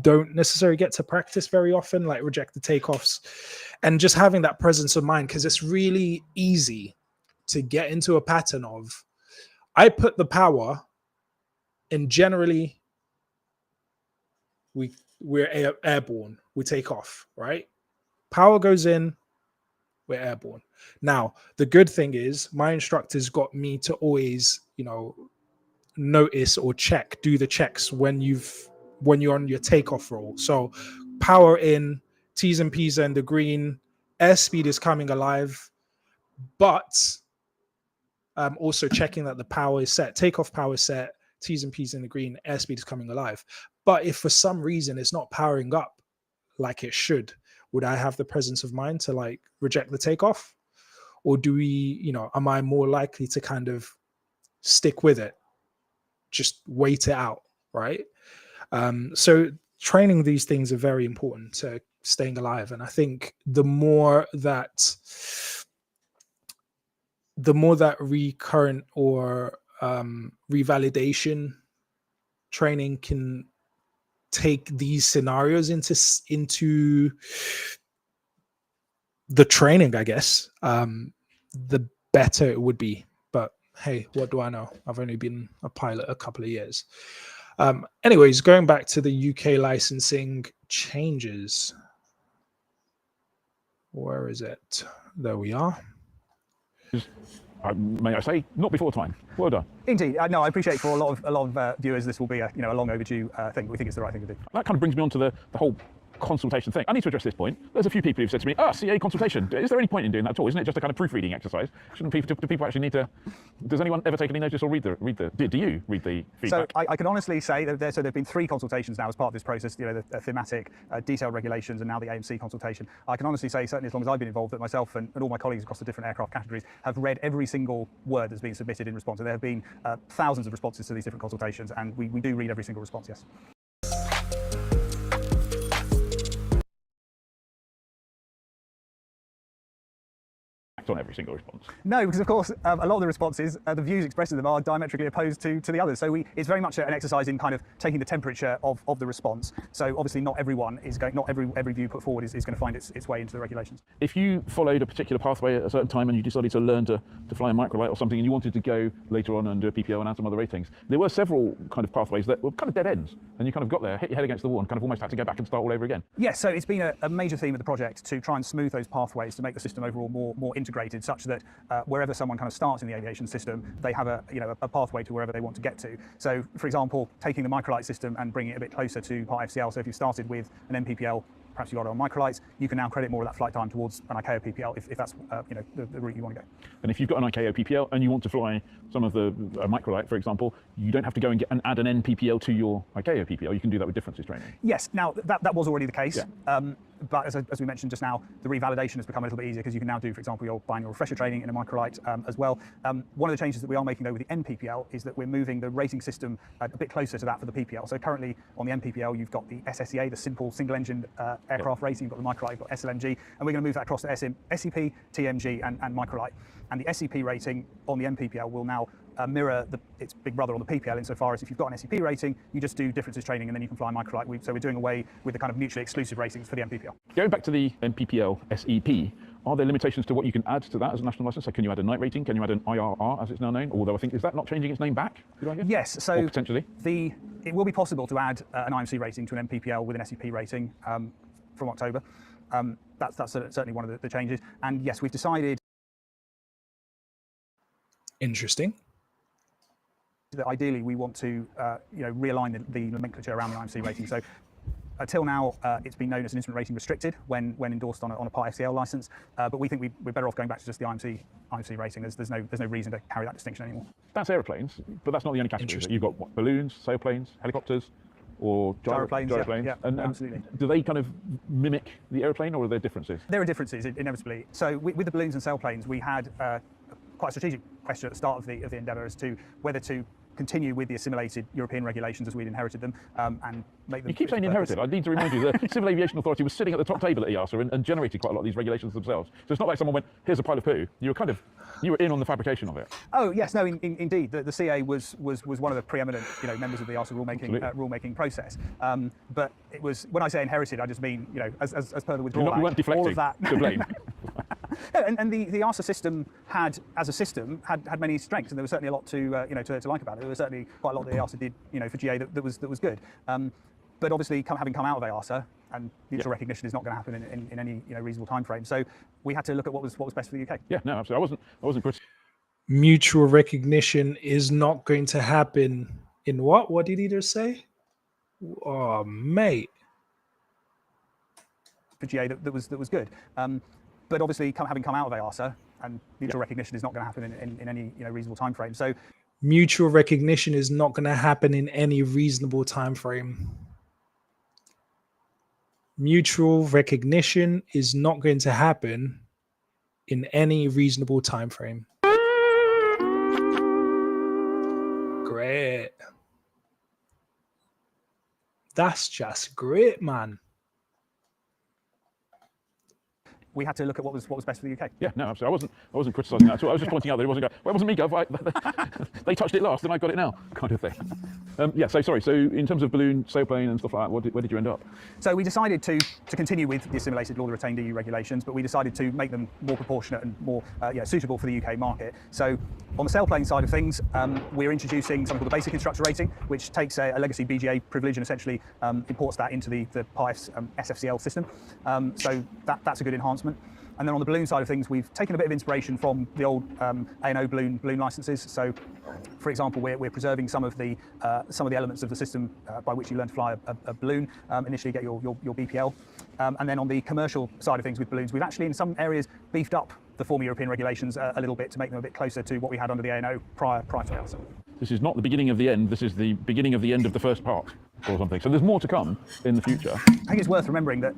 don't necessarily get to practice very often, like rejected takeoffs, and just having that presence of mind, because it's really easy to get into a pattern of, I put the power, and generally we're airborne, we take off, right? Power goes in, we're airborne. Now, the good thing is my instructors got me to always, you know, notice or do the checks when you're on your takeoff roll. So power in, T's and P's are in the green, airspeed is coming alive, but also checking that the power is set, takeoff power is set, T's and P's in the green, airspeed is coming alive. But if for some reason it's not powering up like it should, would I have the presence of mind to like reject the takeoff? Or do we, you know, am I more likely to kind of stick with it? Just wait it out, right? So training these things are very important to staying alive. And I think the more that recurrent or revalidation training can take these scenarios into the training, I guess, the better it would be. But hey, what do I know? I've only been a pilot a couple of years. Anyways, going back to the UK licensing changes. Where is it? There we are. May I say, not before time. Well done. Indeed. No, I appreciate for a lot of viewers, this will be a long overdue thing. We think it's the right thing to do. That kind of brings me on to the whole consultation thing. I need to address this point. There's a few people who've said to me, CA consultation, is there any point in doing that at all? Isn't it just a kind of proofreading exercise? Shouldn't people, do people actually need to, does anyone ever take any notice or do you read the feedback? So I can honestly say that there have been 3 consultations now as part of this process, the thematic, detailed regulations, and now the AMC consultation. I can honestly say, certainly as long as I've been involved, that myself and all my colleagues across the different aircraft categories have read every single word that's been submitted in response. And there have been thousands of responses to these different consultations, and we do read every single response, yes. On every single response? No, because of course a lot of the responses, the views expressed in them are diametrically opposed to the others. So it's very much an exercise in kind of taking the temperature of the response. So obviously not everyone is going, not every view put forward is going to find its way into the regulations. If you followed a particular pathway at a certain time and you decided to learn to fly a microlight or something, and you wanted to go later on and do a PPO and add some other ratings, there were several kind of pathways that were kind of dead ends, and you kind of got there, hit your head against the wall, and kind of almost had to go back and start all over again. Yes, so it's been a major theme of the project to try and smooth those pathways to make the system overall more integrated, such that wherever someone kind of starts in the aviation system, they have a pathway to wherever they want to get to. So, for example, taking the microlight system and bringing it a bit closer to Part FCL. So if you started with an MPPL, perhaps you got it on microlights, you can now credit more of that flight time towards an ICAO PPL if that's the route you want to go. And if you've got an ICAO PPL and you want to fly some of the microlight, for example, you don't have to go and add an NPPL to your ICAO PPL. You can do that with differences training. Yes. Now that was already the case. Yeah. But as we mentioned just now, the revalidation has become a little bit easier because you can now do, for example, your biannual refresher training in a microlight as well. One of the changes that we are making though with the NPPL is that we're moving the rating system a bit closer to that for the PPL. So currently on the NPPL, you've got the SSEA, the simple single-engine aircraft rating. You've got the microlight, you've got SLMG, and we're going to move that across to SEP, TMG, and microlight. And the SEP rating on the NPPL will now mirror its big brother on the PPL insofar as if you've got an SEP rating, you just do differences training and then you can fly microlight. So we're doing away with the kind of mutually exclusive ratings for the NPPL. Going back to the NPPL SEP, are there limitations to what you can add to that as a national license? So can you add a night rating? Can you add an IRR as it's now known? Although I think, is that not changing its name back? Yes, so or potentially. It will be possible to add an IMC rating to an NPPL with an SEP rating from October. That's certainly one of the changes. And yes, we've decided. Interesting. That ideally we want to realign the nomenclature around the IMC rating. So until now it's been known as an instrument rating restricted when endorsed on a Part FCL license, but we think we're better off going back to just the IMC rating. There's no reason to carry that distinction anymore. That's aeroplanes, but that's not the only category. You've got what, balloons, sailplanes, helicopters, or gyroplanes. Yeah, and absolutely. Do they kind of mimic the aeroplane, or are there differences? There are differences inevitably. So with the balloons and sailplanes, we had quite a strategic question at the start of the endeavour as to whether to continue with the assimilated European regulations as we'd inherited them and make them. You keep saying inherited. I need to remind you the Civil Aviation Authority was sitting at the top table at EASA and generated quite a lot of these regulations themselves. So it's not like someone went, here's a pile of poo. You were in on the fabrication of it. Oh yes, no, indeed. The CA was one of the preeminent members of the EASA rulemaking process. But it was, when I say inherited, I just mean as per the withdrawal you weren't deflecting all of that. to blame. And the EASA system had many strengths, and there was certainly a lot to like about it. There was certainly quite a lot that EASA did for GA that was good. But obviously, having come out of EASA, and mutual recognition is not going to happen in any reasonable time frame. So we had to look at what was best for the UK. Yeah, no, absolutely. I wasn't critical. Mutual recognition is not going to happen in what? What did he just say? Oh, mate. For GA that was good. But obviously, having come out of EASA, and mutual recognition is not going to happen in any reasonable time frame. So mutual recognition is not going to happen in any reasonable time frame. Mutual recognition is not going to happen in any reasonable time frame. Great. That's just great, man. We had to look at what was best for the UK. Yeah, no, absolutely. I wasn't criticising that at all. I was just pointing out that it wasn't going, well, it wasn't me, Gov. They touched it last and I got it now, kind of thing. Yeah, so sorry. So in terms of balloon, sailplane and stuff like that, where did you end up? So we decided to continue with the assimilated law, the retained EU regulations, but we decided to make them more proportionate and more suitable for the UK market. So on the sailplane side of things, we're introducing something called the basic instructor rating, which takes a legacy BGA privilege and essentially imports that into the PIF's SFCL system. So that's a good enhancement. And then on the balloon side of things, we've taken a bit of inspiration from the old A&O balloon licenses. So, for example, we're preserving some of the elements of the system by which you learn to fly a balloon. Initially, get your BPL, and then on the commercial side of things with balloons, we've actually in some areas beefed up the former European regulations a little bit to make them a bit closer to what we had under the A&O prior to that. This is not the beginning of the end. This is the beginning of the end of the first part, or something. So there's more to come in the future. I think it's worth remembering that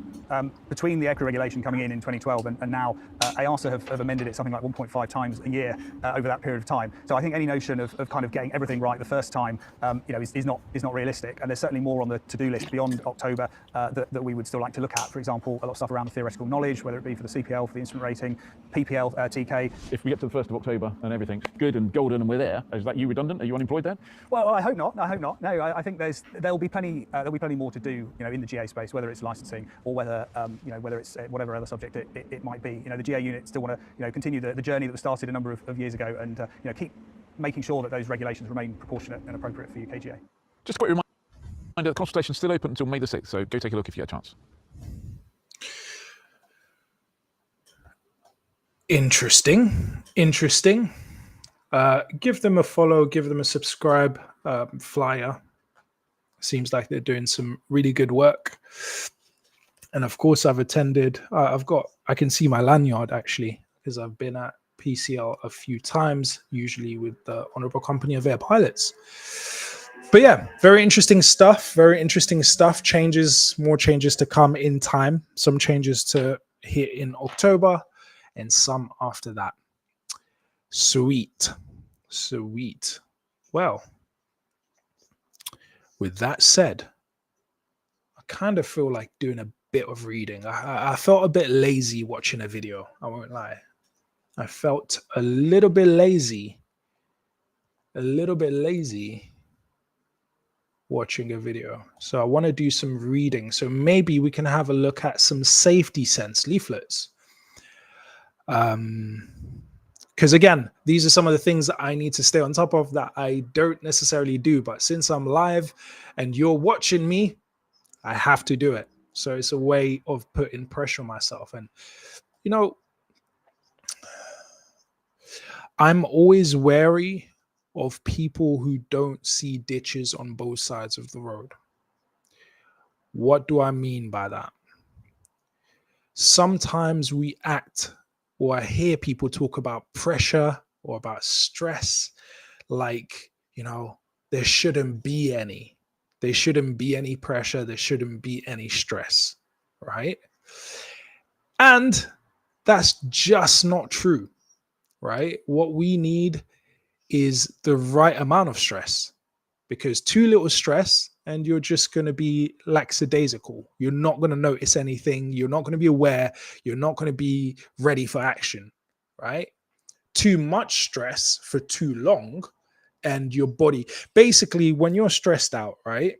between the ECRA regulation coming in 2012 and now, EASA have amended it something like 1.5 times a year over that period of time. So I think any notion of kind of getting everything right the first time, is not realistic. And there's certainly more on the to-do list beyond October that we would still like to look at. For example, a lot of stuff around the theoretical knowledge, whether it be for the CPL, for the instrument rating, PPL, TK. If we get to the 1st of October and everything's good and golden and we're there, is that you redundant? Are you unemployed then? Well, I hope not. No, I think there'll be plenty more to do, in the GA space, whether it's licensing or whether whether it's whatever other subject it might be. The GA unit still want to continue the journey that was started a number of years ago, and keep making sure that those regulations remain proportionate and appropriate for UK GA. Just a quick reminder, the consultation's still open until May the 6th, so go take a look if you get a chance. Interesting. Give them a follow, give them a subscribe, flyer. Seems like they're doing some really good work. And of course, I've attended, I can see my lanyard actually, because I've been at PCL a few times, usually with the Honorable Company of Air Pilots. But yeah, very interesting stuff. Changes, more changes to come in time. Some changes to hit in October and some after that. Sweet. Well, with that said, I kind of feel like doing a bit of reading. I felt a bit lazy watching a video, I won't lie. I felt a little bit lazy watching a video. So I want to do some reading. So maybe we can have a look at some safety sense leaflets. Because again, these are some of the things that I need to stay on top of that I don't necessarily do. But since I'm live and you're watching me, I have to do it. So it's a way of putting pressure on myself. And, I'm always wary of people who don't see ditches on both sides of the road. What do I mean by that? Sometimes we act, or I hear people talk about pressure or about stress, like, there shouldn't be any. There shouldn't be any pressure. There shouldn't be any stress, right? And that's just not true, right? What we need is the right amount of stress, because too little stress and you're just going to be lackadaisical. You're not going to notice anything. You're not going to be aware. You're not going to be ready for action, right? Too much stress for too long, and your body, basically when you're stressed out, right,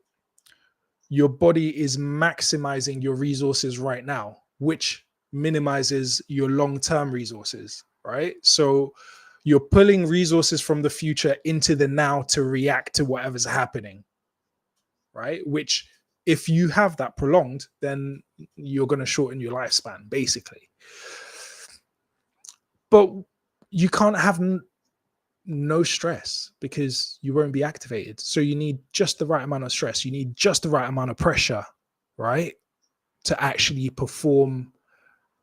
your body is maximizing your resources right now, which minimizes your long-term resources, right? So you're pulling resources from the future into the now to react to whatever's happening, right? Which, if you have that prolonged, then you're going to shorten your lifespan, basically. But you can't have no stress, because you won't be activated. So you need just the right amount of stress. You need just the right amount of pressure, right, to actually perform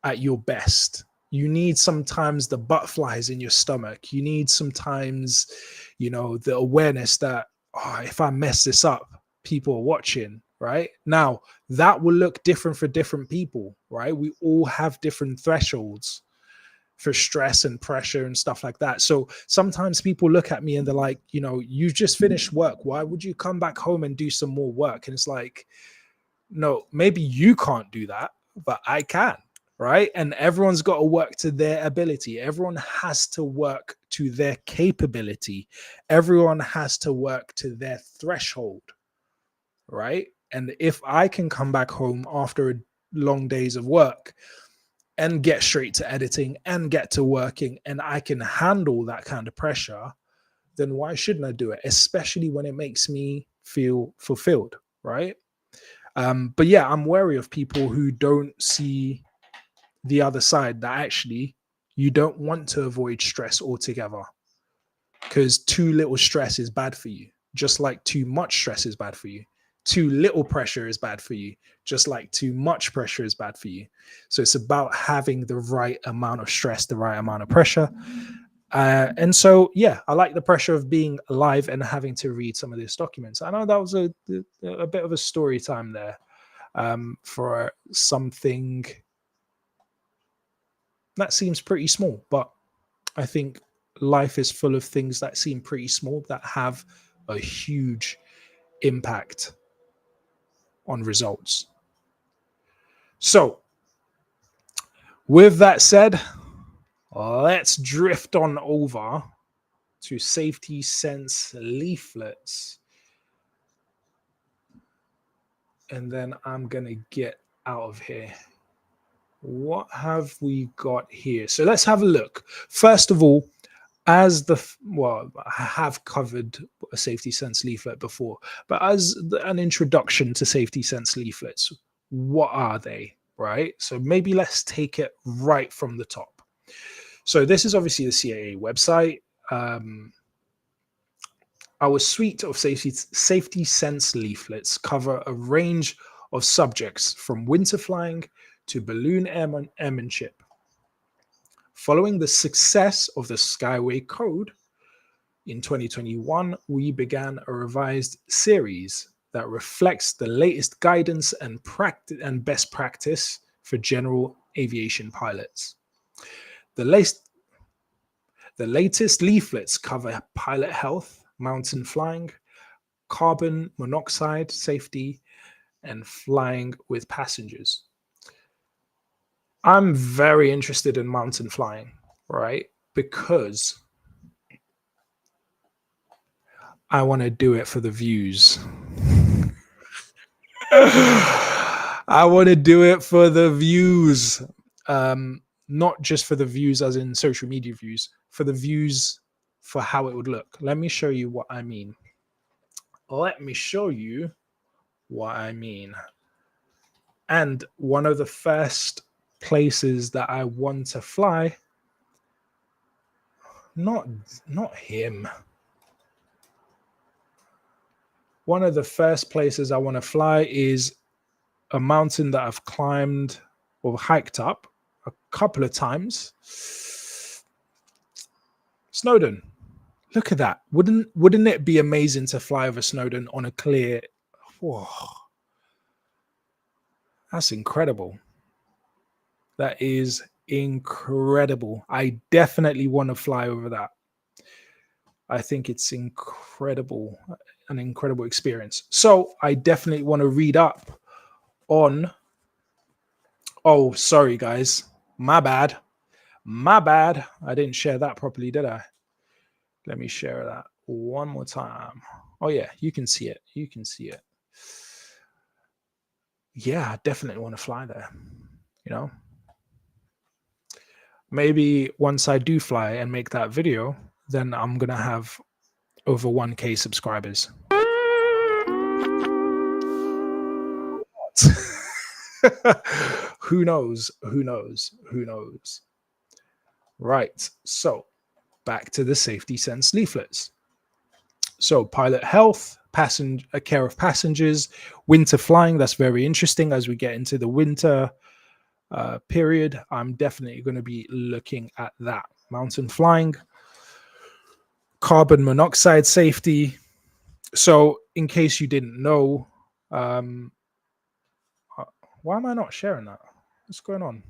at your best. You need sometimes the butterflies in your stomach. You need sometimes, the awareness that, if I mess this up, people are watching, right? Now, that will look different for different people, right? We all have different thresholds. for stress and pressure and stuff like that. So sometimes people look at me and they're like, you know, you just finished work. Why would you come back home and do some more work? And it's like, no, maybe you can't do that, but I can, right? And everyone's got to work to their ability. Everyone has to work to their capability. Everyone has to work to their threshold, right? And if I can come back home after long days of work and get straight to editing and get to working, and I can handle that kind of pressure, then why shouldn't I do it? Especially when it makes me feel fulfilled, right? But yeah, I'm wary of people who don't see the other side, that actually you don't want to avoid stress altogether, because too little stress is bad for you, just like too much stress is bad for you. Too little pressure is bad for you, just like too much pressure is bad for you. So it's about having the right amount of stress, the right amount of pressure. And so, yeah, I like the pressure of being alive and having to read some of these documents. I know that was a bit of a story time there, for something that seems pretty small, but I think life is full of things that seem pretty small that have a huge impact on results. So, with that said, let's drift on over to Safety Sense leaflets. And then I'm going to get out of here. What have we got here? So let's have a look. First of all, I have covered a Safety Sense leaflet before, but as an introduction to Safety Sense leaflets, what are they, right? So maybe let's take it right from the top. So this is obviously the CAA website. Our suite of safety sense leaflets cover a range of subjects from winter flying to balloon airmanship. Following the success of the Skyway Code, in 2021, we began a revised series that reflects the latest guidance and best practice for general aviation pilots. The latest leaflets cover pilot health, mountain flying, carbon monoxide safety, and flying with passengers. I'm very interested in mountain flying, right? Because I want to do it for the views. I want to do it for the views. Not just for the views as in social media views, for the views for how it would look. Let me show you what I mean. And one of the first places that I want to fly, not him. One of the first places I want to fly is a mountain that I've climbed or hiked up a couple of times. Snowdon. Look at that. Wouldn't it be amazing to fly over Snowdon on a clear... Whoa. That's incredible. That is incredible. I definitely want to fly over that. I think it's incredible, an incredible experience. So I definitely want to read up on... Oh, sorry, guys. My bad. I didn't share that properly, did I? Let me share that one more time. Oh, yeah, you can see it. Yeah, I definitely want to fly there. You know, maybe once I do fly and make that video, then I'm going to have over 1K subscribers. Who knows? Right. So back to the Safety Sense leaflets. So pilot health, care of passengers, winter flying. That's very interesting as we get into the winter period. I'm definitely going to be looking at that. Mountain flying, carbon monoxide safety. So in case you didn't know, why am I not sharing that? What's going on?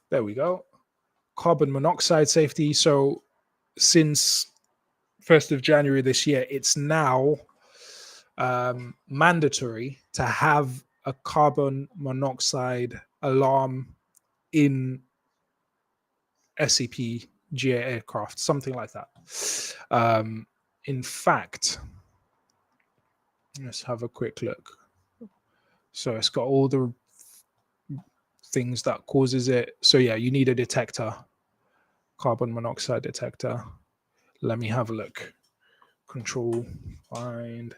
There we go. carbon monoxide safety. So since 1st of January this year, it's now mandatory to have a carbon monoxide alarm in SCP GA aircraft, something like that. In fact, let's have a quick look. So it's got all the things that causes it. So yeah, you need a detector, carbon monoxide detector. Let me have a look. Control, find.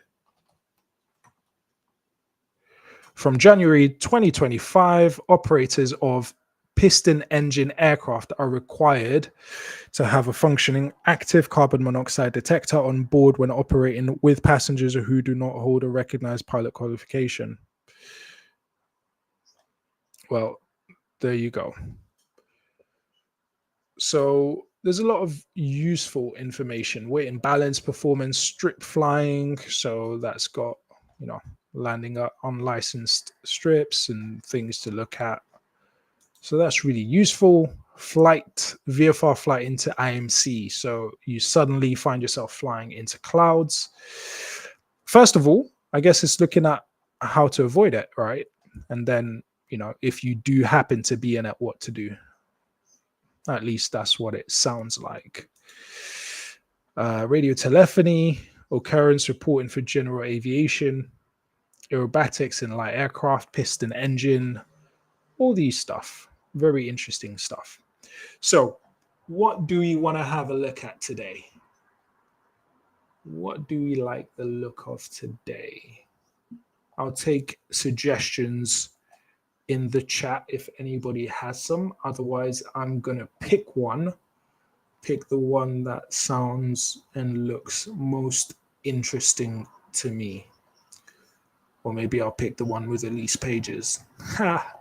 From January 2025, operators of piston engine aircraft are required to have a functioning active carbon monoxide detector on board when operating with passengers who do not hold a recognized pilot qualification. Well, there you go. So there's a lot of useful information. Weight and balance, performance, strip flying. So that's got, you know, landing on unlicensed strips and things to look at. So that's really useful. Flight, VFR flight into IMC. So you suddenly find yourself flying into clouds. First of all, I guess it's looking at how to avoid it, right? And then, you know, if you do happen to be in it, what to do. At least that's what it sounds like. Radio telephony, occurrence reporting for general aviation, aerobatics in light aircraft, piston engine, all these stuff. Very interesting stuff. So what do we want to have a look at today? What do we like the look of today? I'll take suggestions in the chat if anybody has some. Otherwise, I'm going to pick one. Pick the one that sounds and looks most interesting to me. Or maybe I'll pick the one with the least pages. Ha!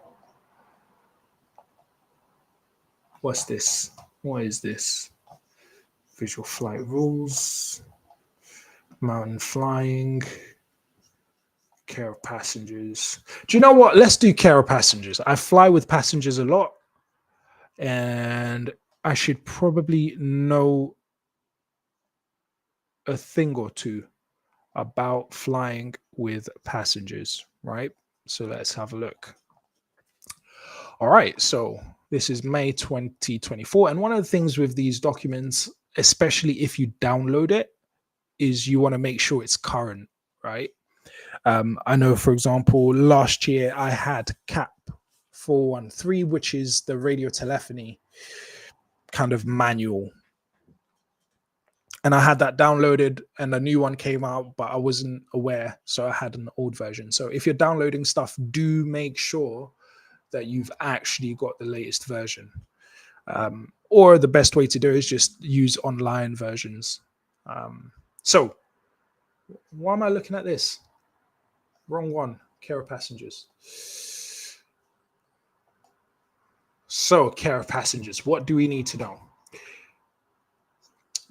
What's this? What is this? Visual flight rules. Mountain flying. Care of passengers. Do you know what? Let's do care of passengers. I fly with passengers a lot. And I should probably know a thing or two about flying with passengers, right? So let's have a look. All right, so this is May 2024. And one of the things with these documents, especially if you download it, is you want to make sure it's current, right? I know, for example, last year I had CAP 413, which is the radio telephony kind of manual. And I had that downloaded and a new one came out, but I wasn't aware. So I had an old version. So if you're downloading stuff, do make sure that you've actually got the latest version. Or the best way to do it is just use online versions. So why am I looking at this? Wrong one. Care of passengers. So care of passengers. What do we need to know?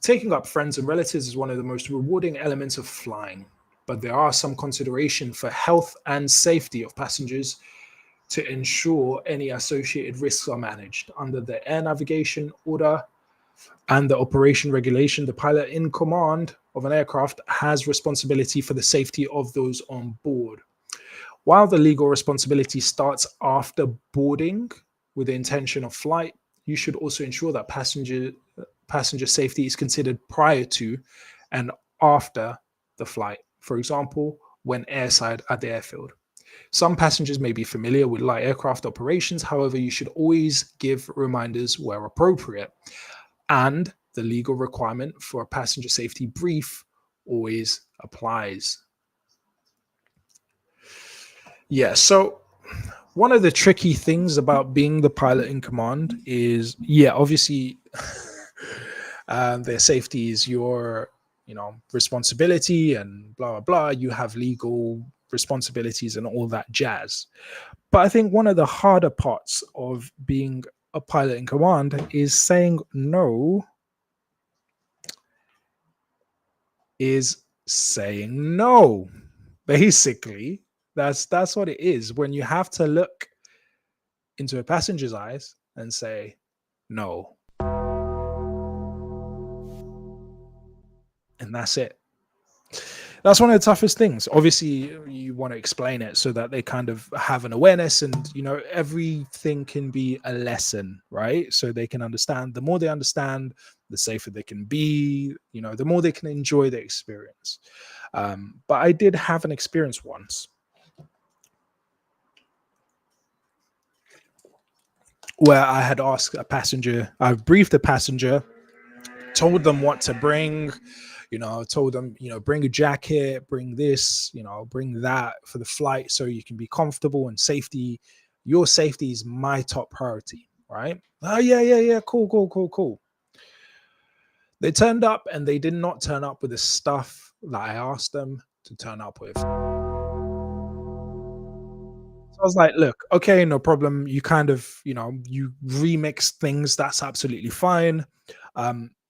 Taking up friends and relatives is one of the most rewarding elements of flying, but there are some consideration for health and safety of passengers to ensure any associated risks are managed. Under the Air Navigation Order and the Operation Regulation, the pilot in command of an aircraft has responsibility for the safety of those on board. While the legal responsibility starts after boarding with the intention of flight, you should also ensure that passenger safety is considered prior to and after the flight. For example, when airside at the airfield. Some passengers may be familiar with light aircraft operations. However, you should always give reminders where appropriate. And the legal requirement for a passenger safety brief always applies. Yeah, so one of the tricky things about being the pilot in command is, yeah, obviously their safety is your, responsibility and blah, blah, blah. You have legal responsibilities and all that jazz. But I think one of the harder parts of being a pilot in command is saying no. Basically, that's what it is. When you have to look into a passenger's eyes and say, no, and that's it. That's one of the toughest things. Obviously, you want to explain it so that they kind of have an awareness, and everything can be a lesson, right? So they can understand. The more they understand, the safer they can be. The more they can enjoy the experience. But I did have an experience once where I had asked a passenger. I briefed the passenger, told them what to bring. Told them, bring a jacket, bring this, bring that for the flight so you can be comfortable and safety. Your safety is my top priority, right? Oh, yeah. Cool. They turned up and they did not turn up with the stuff that I asked them to turn up with. So I was like, look, okay, no problem. You kind of, you remix things. That's absolutely fine.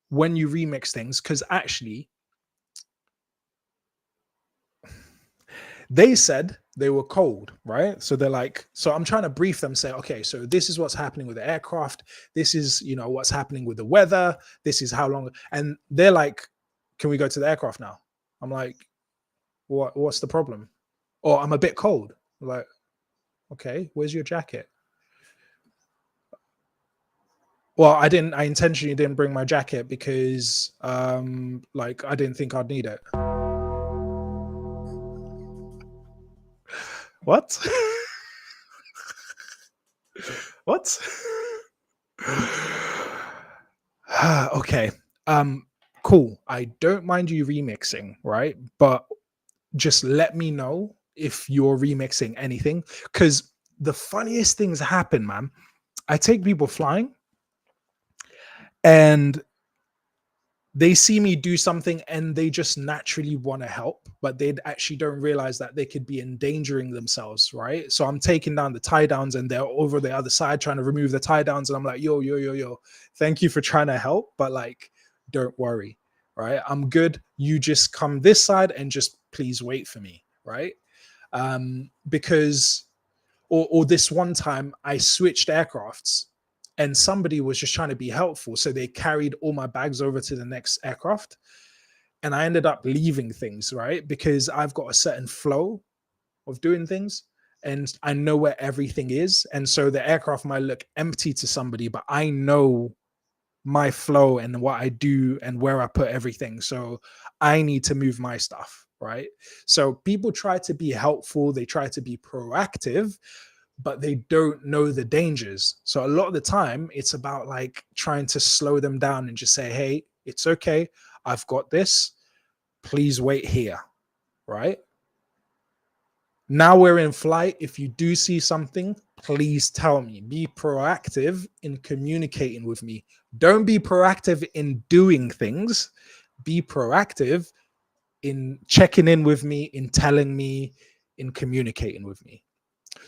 When you remix things, because actually they said they were cold, right? So they're like, so I'm trying to brief them, say, okay, so this is what's happening with the aircraft. This is, what's happening with the weather. This is how long. And they're like, can we go to the aircraft now? I'm like, what's the problem? Or I'm a bit cold. I'm like, okay, where's your jacket? Well, I intentionally didn't bring my jacket because I didn't think I'd need it. What? What? Okay. Cool. I don't mind you remixing, right? But just let me know if you're remixing anything. Because the funniest things happen, man. I take people flying and they see me do something and they just naturally want to help, but they actually don't realize that they could be endangering themselves, right? So I'm taking down the tie downs and they're over the other side trying to remove the tie downs. And I'm like, yo, thank you for trying to help, but don't worry, right? I'm good. You just come this side and just please wait for me, right? Because this one time I switched aircrafts and somebody was just trying to be helpful. So they carried all my bags over to the next aircraft. And I ended up leaving things, right? Because I've got a certain flow of doing things and I know where everything is. And so the aircraft might look empty to somebody, but I know my flow and what I do and where I put everything. So I need to move my stuff, right? So people try to be helpful. They try to be proactive, but they don't know the dangers. So a lot of the time it's about trying to slow them down and just say, hey, it's okay. I've got this. Please wait here, right? Now we're in flight. If you do see something, please tell me. Be proactive in communicating with me. Don't be proactive in doing things. Be proactive in checking in with me, in telling me, in communicating with me.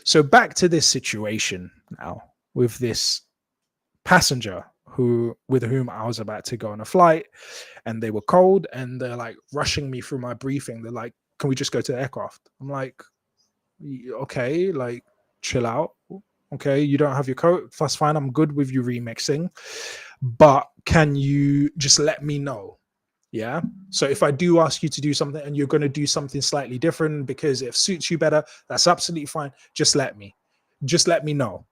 So back to this situation now with this passenger with whom I was about to go on a flight, and they were cold and they're rushing me through my briefing. They're like, can we just go to the aircraft? I'm like, okay, chill out. Okay, you don't have your coat. That's fine. I'm good with you remixing, but can you just let me know? Yeah. So if I do ask you to do something and you're going to do something slightly different because it suits you better, that's absolutely fine. Just let me know.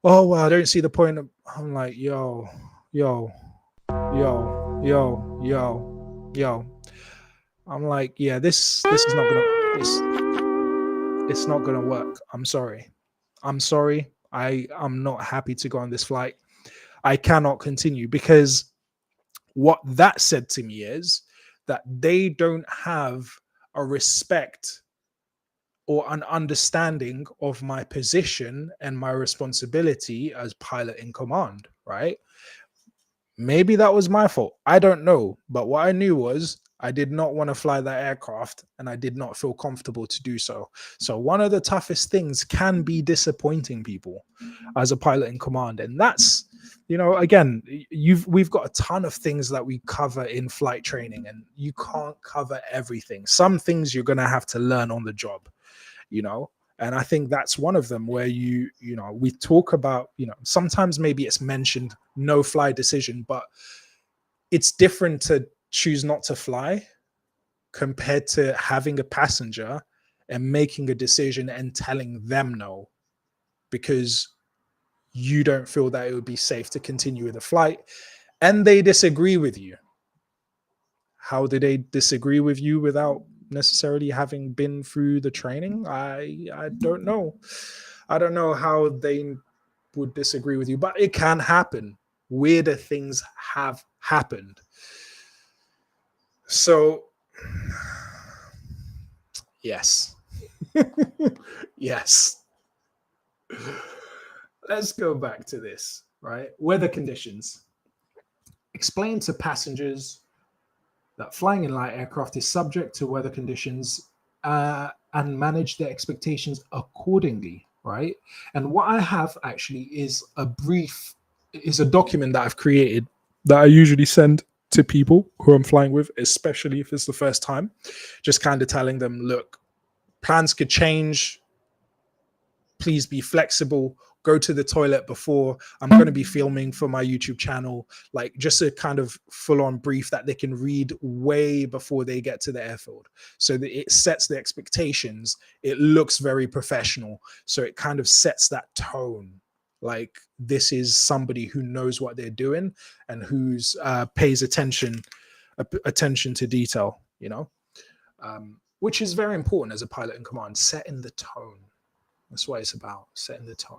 Oh, well, I don't see the point of, I'm like, yo. I'm like, yeah, this is not going to, it's not going to work. I'm sorry. I'm not happy to go on this flight. I cannot continue, because what that said to me is that they don't have a respect or an understanding of my position and my responsibility as pilot in command, right? Maybe that was my fault. I don't know. But what I knew was I did not want to fly that aircraft and I did not feel comfortable to do so. So one of the toughest things can be disappointing people as a pilot in command. And that's, again, we've got a ton of things that we cover in flight training, and you can't cover everything. Some things you're going to have to learn on the job, and I think that's one of them where we talk about, sometimes maybe it's mentioned no fly decision, but it's different to choose not to fly compared to having a passenger and making a decision and telling them no because you don't feel that it would be safe to continue with the flight and they disagree with you? How do they disagree with you without necessarily having been through the training? I don't know. I don't know how they would disagree with you, but it can happen. Weirder things have happened. So, yes. Yes. Let's go back to this, right? Weather conditions. Explain to passengers that flying in light aircraft is subject to weather conditions and manage their expectations accordingly, right? And what I have actually is a document that I've created that I usually send to people who I'm flying with, especially if it's the first time, just kind of telling them, look, plans could change. Please be flexible. Go to the toilet before. I'm going to be filming for my YouTube channel, like just a kind of full-on brief that they can read way before they get to the airfield, so that it sets the expectations. It looks very professional, so it kind of sets that tone. Like this is somebody who knows what they're doing and who's pays attention to detail. Which is very important as a pilot in command. Setting the tone. That's what it's about. Setting the tone.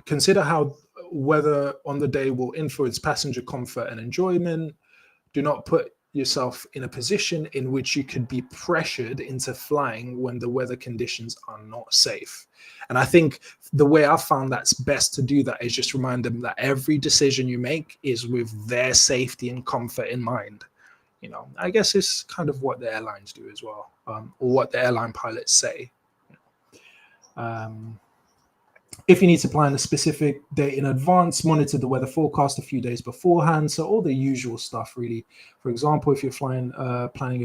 Consider how weather on the day will influence passenger comfort and enjoyment. Do not put yourself in a position in which you could be pressured into flying when the weather conditions are not safe. And I think the way I found that's best to do that is just remind them that every decision you make is with their safety and comfort in mind. I guess it's kind of what the airlines do as well, or what the airline pilots say. If you need to plan a specific date in advance, monitor the weather forecast a few days beforehand. So all the usual stuff, really. For example, if you're planning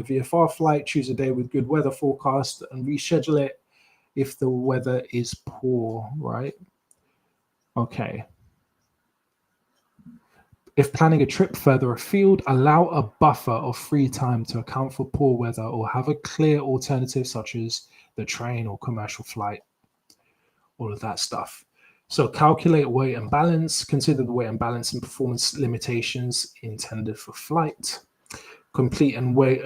a VFR flight, choose a day with good weather forecast and reschedule it if the weather is poor, right? Okay. If planning a trip further afield, allow a buffer of free time to account for poor weather or have a clear alternative such as the train or commercial flight. All of that stuff. So calculate weight and balance. Consider the weight and balance and performance limitations intended for flight. Complete a weight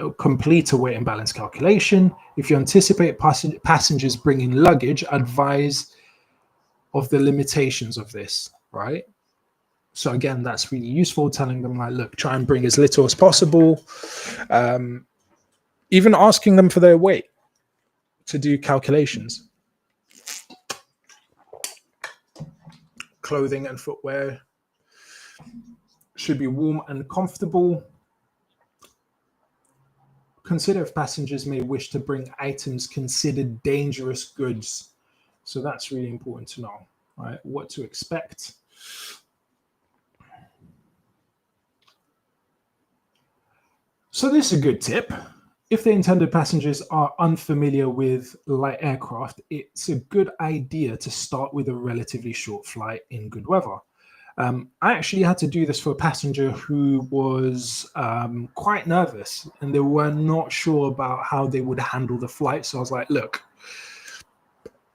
and balance calculation. If you anticipate passengers bringing luggage, advise of the limitations of this, right? So again, that's really useful, telling them like, look, try and bring as little as possible. Even asking them for their weight to do calculations. Clothing and footwear should be warm and comfortable. Consider if passengers may wish to bring items considered dangerous goods. So that's really important to know, right? What to expect. So this is a good tip. If the intended passengers are unfamiliar with light aircraft, it's a good idea to start with a relatively short flight in good weather. I actually had to do this for a passenger who was quite nervous and they were not sure about how they would handle the flight. So I was like, look,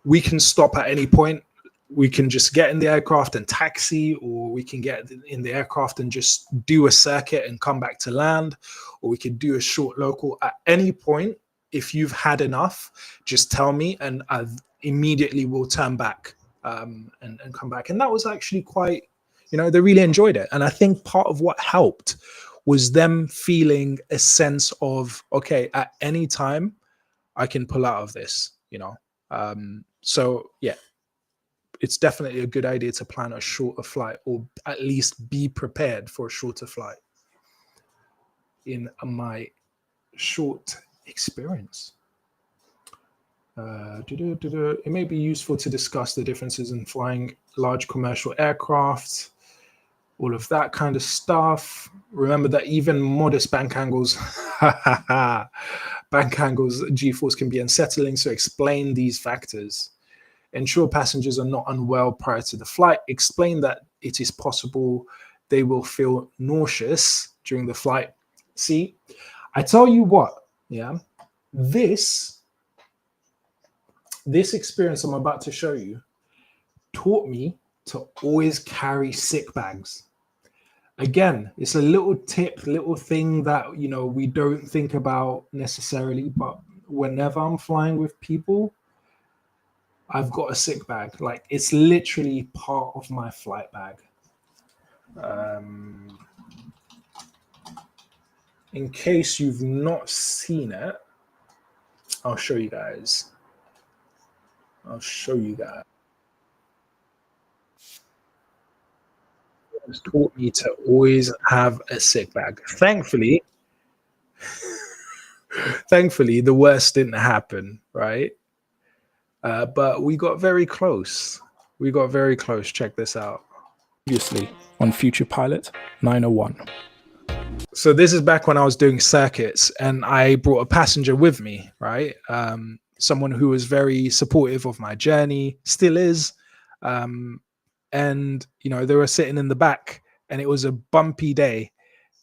we can stop at any point. We can just get in the aircraft and taxi, or we can get in the aircraft and just do a circuit and come back to land, or we could do a short local. At any point, if you've had enough, just tell me and I immediately will turn back and come back. And that was actually quite, they really enjoyed it. And I think part of what helped was them feeling a sense of, okay, at any time I can pull out of this, so yeah. It's definitely a good idea to plan a shorter flight, or at least be prepared for a shorter flight. In my short experience, it may be useful to discuss the differences in flying large commercial aircraft, all of that kind of stuff. Remember that even modest bank angles, G-force can be unsettling. So explain these factors. Ensure passengers are not unwell prior to the flight. Explain that it is possible they will feel nauseous during the flight. See, I tell you what, yeah, this experience I'm about to show you taught me to always carry sick bags. Again, it's a little tip, little thing that, you know, we don't think about necessarily, but whenever I'm flying with people, I've got a sick bag. Like, it's literally part of my flight bag. In case you've not seen it, I'll show you guys. It's taught me to always have a sick bag. Thankfully, the worst didn't happen, right? But we got very close. Check this out. Previously on Future Pilot 901. So this is back when I was doing circuits and I brought a passenger with me, right? Someone who was very supportive of my journey, still is. And, you know, they were sitting in the back and it was a bumpy day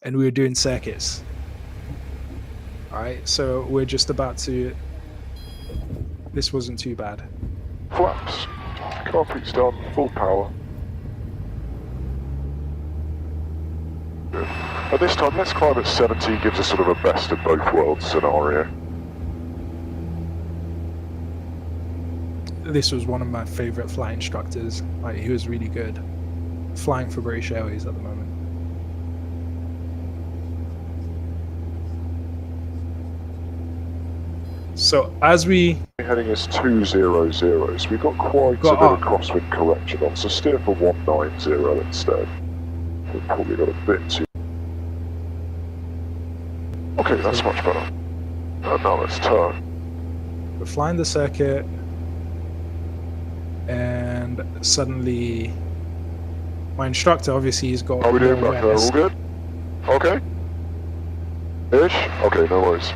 and we were doing circuits. All right, so we're just about to... This wasn't too bad. Flaps. Carpet's done. Full power. Good. At this time, let's climb at 70. Gives us sort of a best of both worlds scenario. This was one of my favorite flight instructors. Like, he was really good. Flying for British Airways at the moment. So as we... Heading is 200, so we've got quite a bit of crosswind correction on, so steer for 190 instead. We've probably got a bit too... Okay, that's much better. And now let's turn. We're flying the circuit, and suddenly my instructor, obviously, he's got... How are we doing back there? All good? Okay. Ish? Okay, no worries.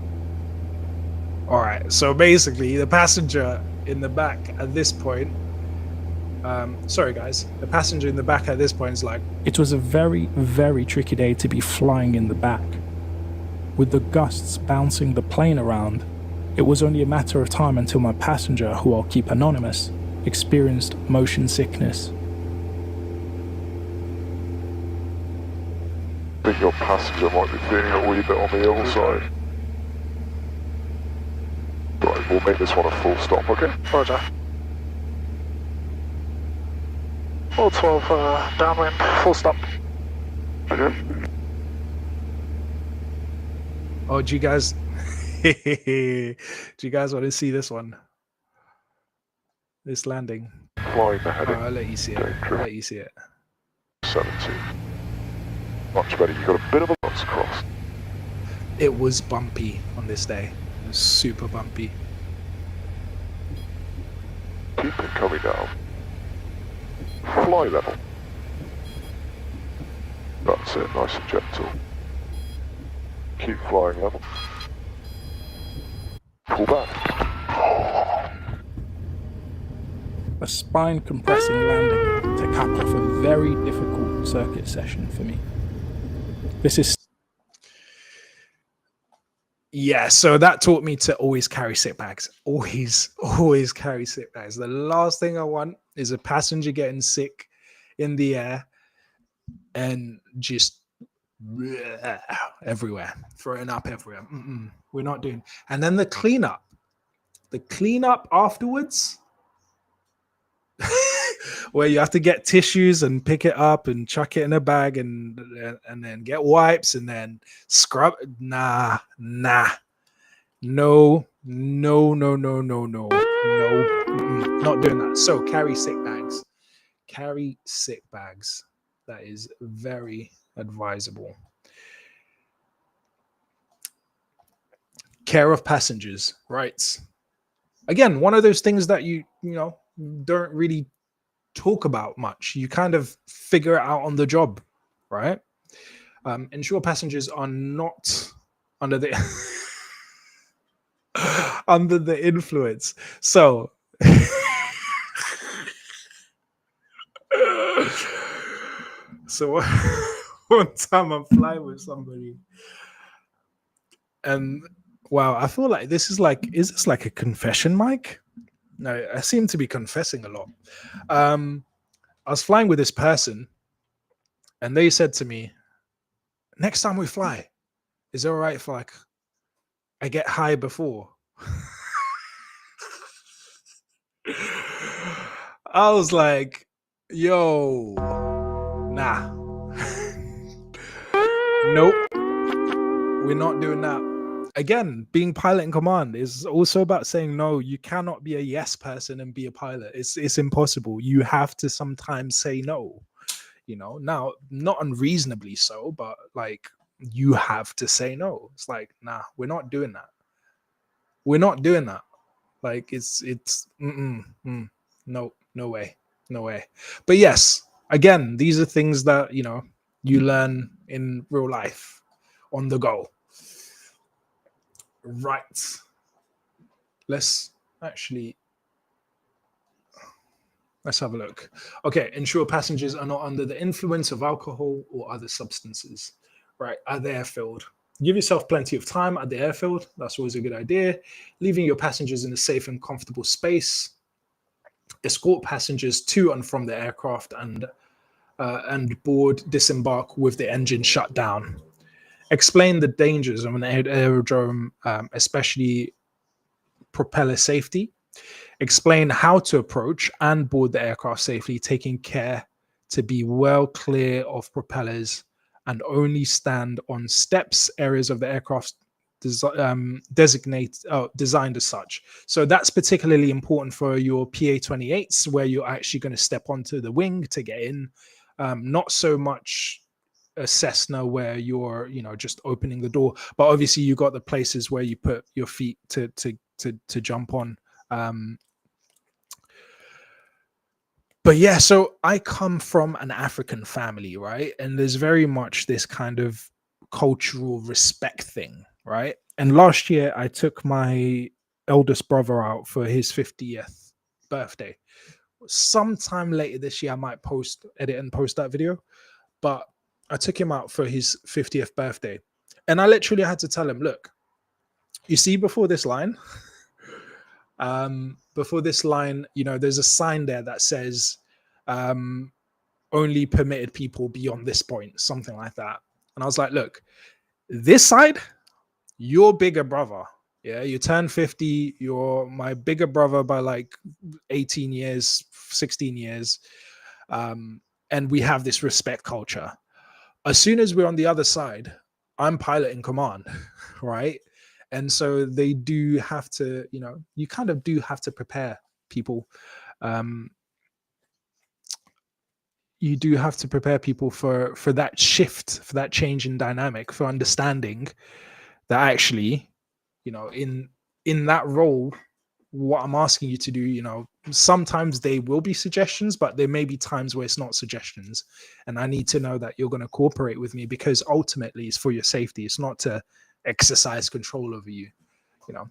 All right, so basically the passenger in the back at this point, sorry guys, the passenger in the back at this point is like... It was a very, very tricky day to be flying in the back. With the gusts bouncing the plane around, it was only a matter of time until my passenger, who I'll keep anonymous, experienced motion sickness. I think your passenger might be feeling a wee bit on the ill side. Right, we'll make this one a full stop, okay? Roger. All 12 downwind, full stop. Okay. Oh, do you guys... do you guys want to see this one? This landing. Flying the heading. I'll let you see it. 70. Much better. You got a bit of a box across. It was bumpy on this day. It was super bumpy. Keep it coming down. Fly level. That's it. Nice and gentle. Keep flying level. Pull back. A spine-compressing landing to cap off a very difficult circuit session for me. This is... Yeah, so that taught me to always carry sick bags. Always carry sick bags. The last thing I want is a passenger getting sick in the air and just everywhere, throwing up everywhere. We're not doing. And then the cleanup afterwards, where you have to get tissues and pick it up and chuck it in a bag and then get wipes and then scrub. Nah, not doing that. So carry sick bags. That is very advisable. Care of passengers, right? Again, one of those things that you know don't really talk about much. You kind of figure it out on the job, right? Ensure passengers are not under the under the influence. So So one time I'm flying with somebody, and wow, I feel like is this like a confession mic? No, I seem to be confessing a lot. I was flying with this person, and they said to me, next time we fly, is it all right if like I get high before? I was like, yo, nah. Nope. We're not doing that. Again, being pilot in command is also about saying no. You cannot be a yes person and be a pilot. It's impossible. You have to sometimes say no. You know, now not unreasonably so, but like you have to say no. It's like, nah, we're not doing that. We're not doing that. Like no, no way, no way. But yes, again, these are things that you learn in real life on the go. Right. Let's have a look. Okay, ensure passengers are not under the influence of alcohol or other substances. Right, at the airfield. Give yourself plenty of time at the airfield. That's always a good idea. Leaving your passengers in a safe and comfortable space. Escort passengers to and from the aircraft and board disembark with the engine shut down. Explain the dangers of an aerodrome, especially propeller safety. Explain how to approach and board the aircraft safely, taking care to be well clear of propellers and only stand on steps, areas of the aircraft designed as such. So that's particularly important for your PA-28s, where you're actually going to step onto the wing to get in. Not so much a Cessna where you're just opening the door, but obviously you got the places where you put your feet to jump on. But yeah, so I come from an African family, right? And there's very much this kind of cultural respect thing, right? And last year I took my eldest brother out for his 50th birthday. Sometime later this year I might edit and post that video, but I took him out for his 50th birthday. And I literally had to tell him, look, you see before this line, there's a sign there that says only permitted people beyond this point, something like that. And I was like, look, this side, your bigger brother. Yeah, you turn 50, you're my bigger brother by like 18 years, 16 years. And we have this respect culture. As soon as we're on the other side, I'm pilot in command, right? And so they do have to, you kind of do have to prepare people. You do have to prepare people for that shift, for that change in dynamic, for understanding that actually, in that role, what I'm asking you to do, sometimes they will be suggestions, but there may be times where it's not suggestions. And I need to know that you're going to cooperate with me, because ultimately it's for your safety. It's not to exercise control over you,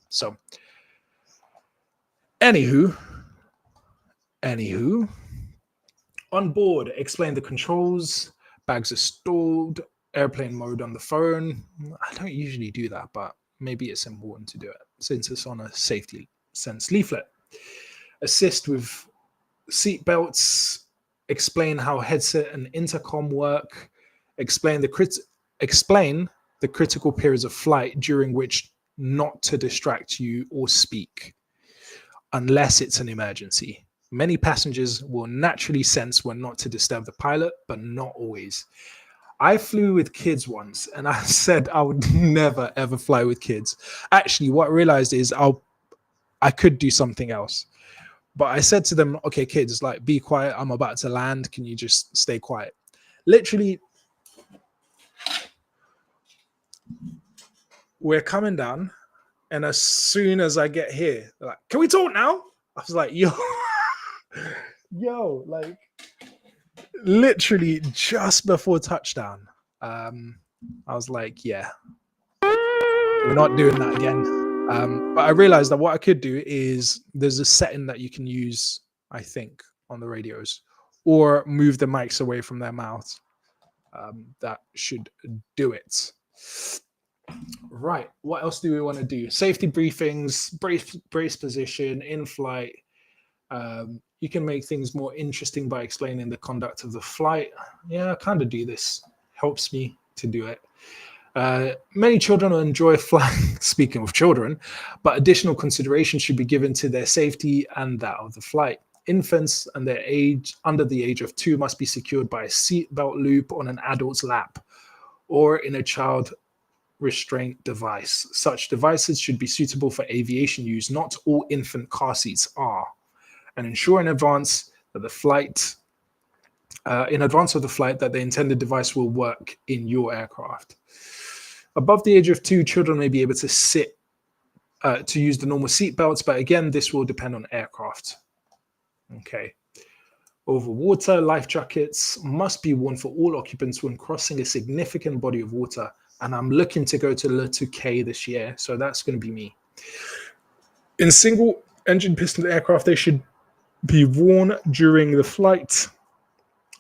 So anywho, on board, explain the controls, bags are stored, airplane mode on the phone. I don't usually do that, but maybe it's important to do it since it's on a safety sense leaflet. Assist with seat belts, explain how headset and intercom work, explain the critical periods of flight during which not to distract you or speak unless it's an emergency. Many passengers will naturally sense when not to disturb the pilot, but not always. I flew with kids once, and I said I would never, ever fly with kids. Actually, what I realized is I could do something else. But I said to them, okay, kids, like, be quiet. I'm about to land. Can you just stay quiet? Literally, we're coming down, and as soon as I get here, they're like, can we talk now? I was like, yo, like, literally just before touchdown, I was like, yeah, we're not doing that again. But I realized that what I could do is there's a setting that you can use, I think, on the radios, or move the mics away from their mouths. That should do it. Right, what else do we want to do? Safety briefings, brace position, in flight. You can make things more interesting by explaining the conduct of the flight. Yeah, I kind of do this. Helps me to do it. Many children enjoy flying, speaking of children, but additional consideration should be given to their safety and that of the flight. Infants and their age under the age of 2 must be secured by a seatbelt loop on an adult's lap or in a child restraint device. Such devices should be suitable for aviation use. Not all infant car seats are. And ensure in advance of the flight that the intended device will work in your aircraft. Above the age of 2, children may be able to sit to use the normal seat belts, but again, this will depend on aircraft. Okay. Over water, life jackets must be worn for all occupants when crossing a significant body of water. And I'm looking to go to Le Touquet this year, so that's going to be me. In single engine piston aircraft, they should be worn during the flight.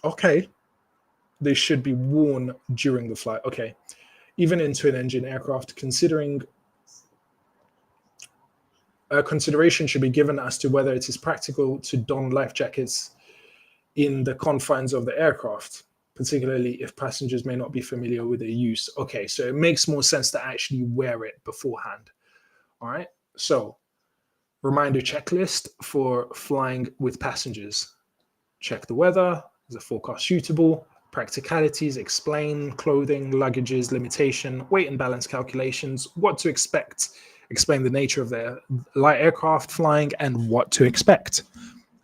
Okay. They should be worn during the flight. Okay. Even in twin engine aircraft, consideration should be given as to whether it is practical to don life jackets in the confines of the aircraft, particularly if passengers may not be familiar with their use. Okay, so it makes more sense to actually wear it beforehand. All right, so reminder checklist for flying with passengers. Check the weather. Is the forecast suitable? Practicalities, explain clothing, luggages, limitation, weight and balance calculations, what to expect, explain the nature of their light aircraft flying and what to expect.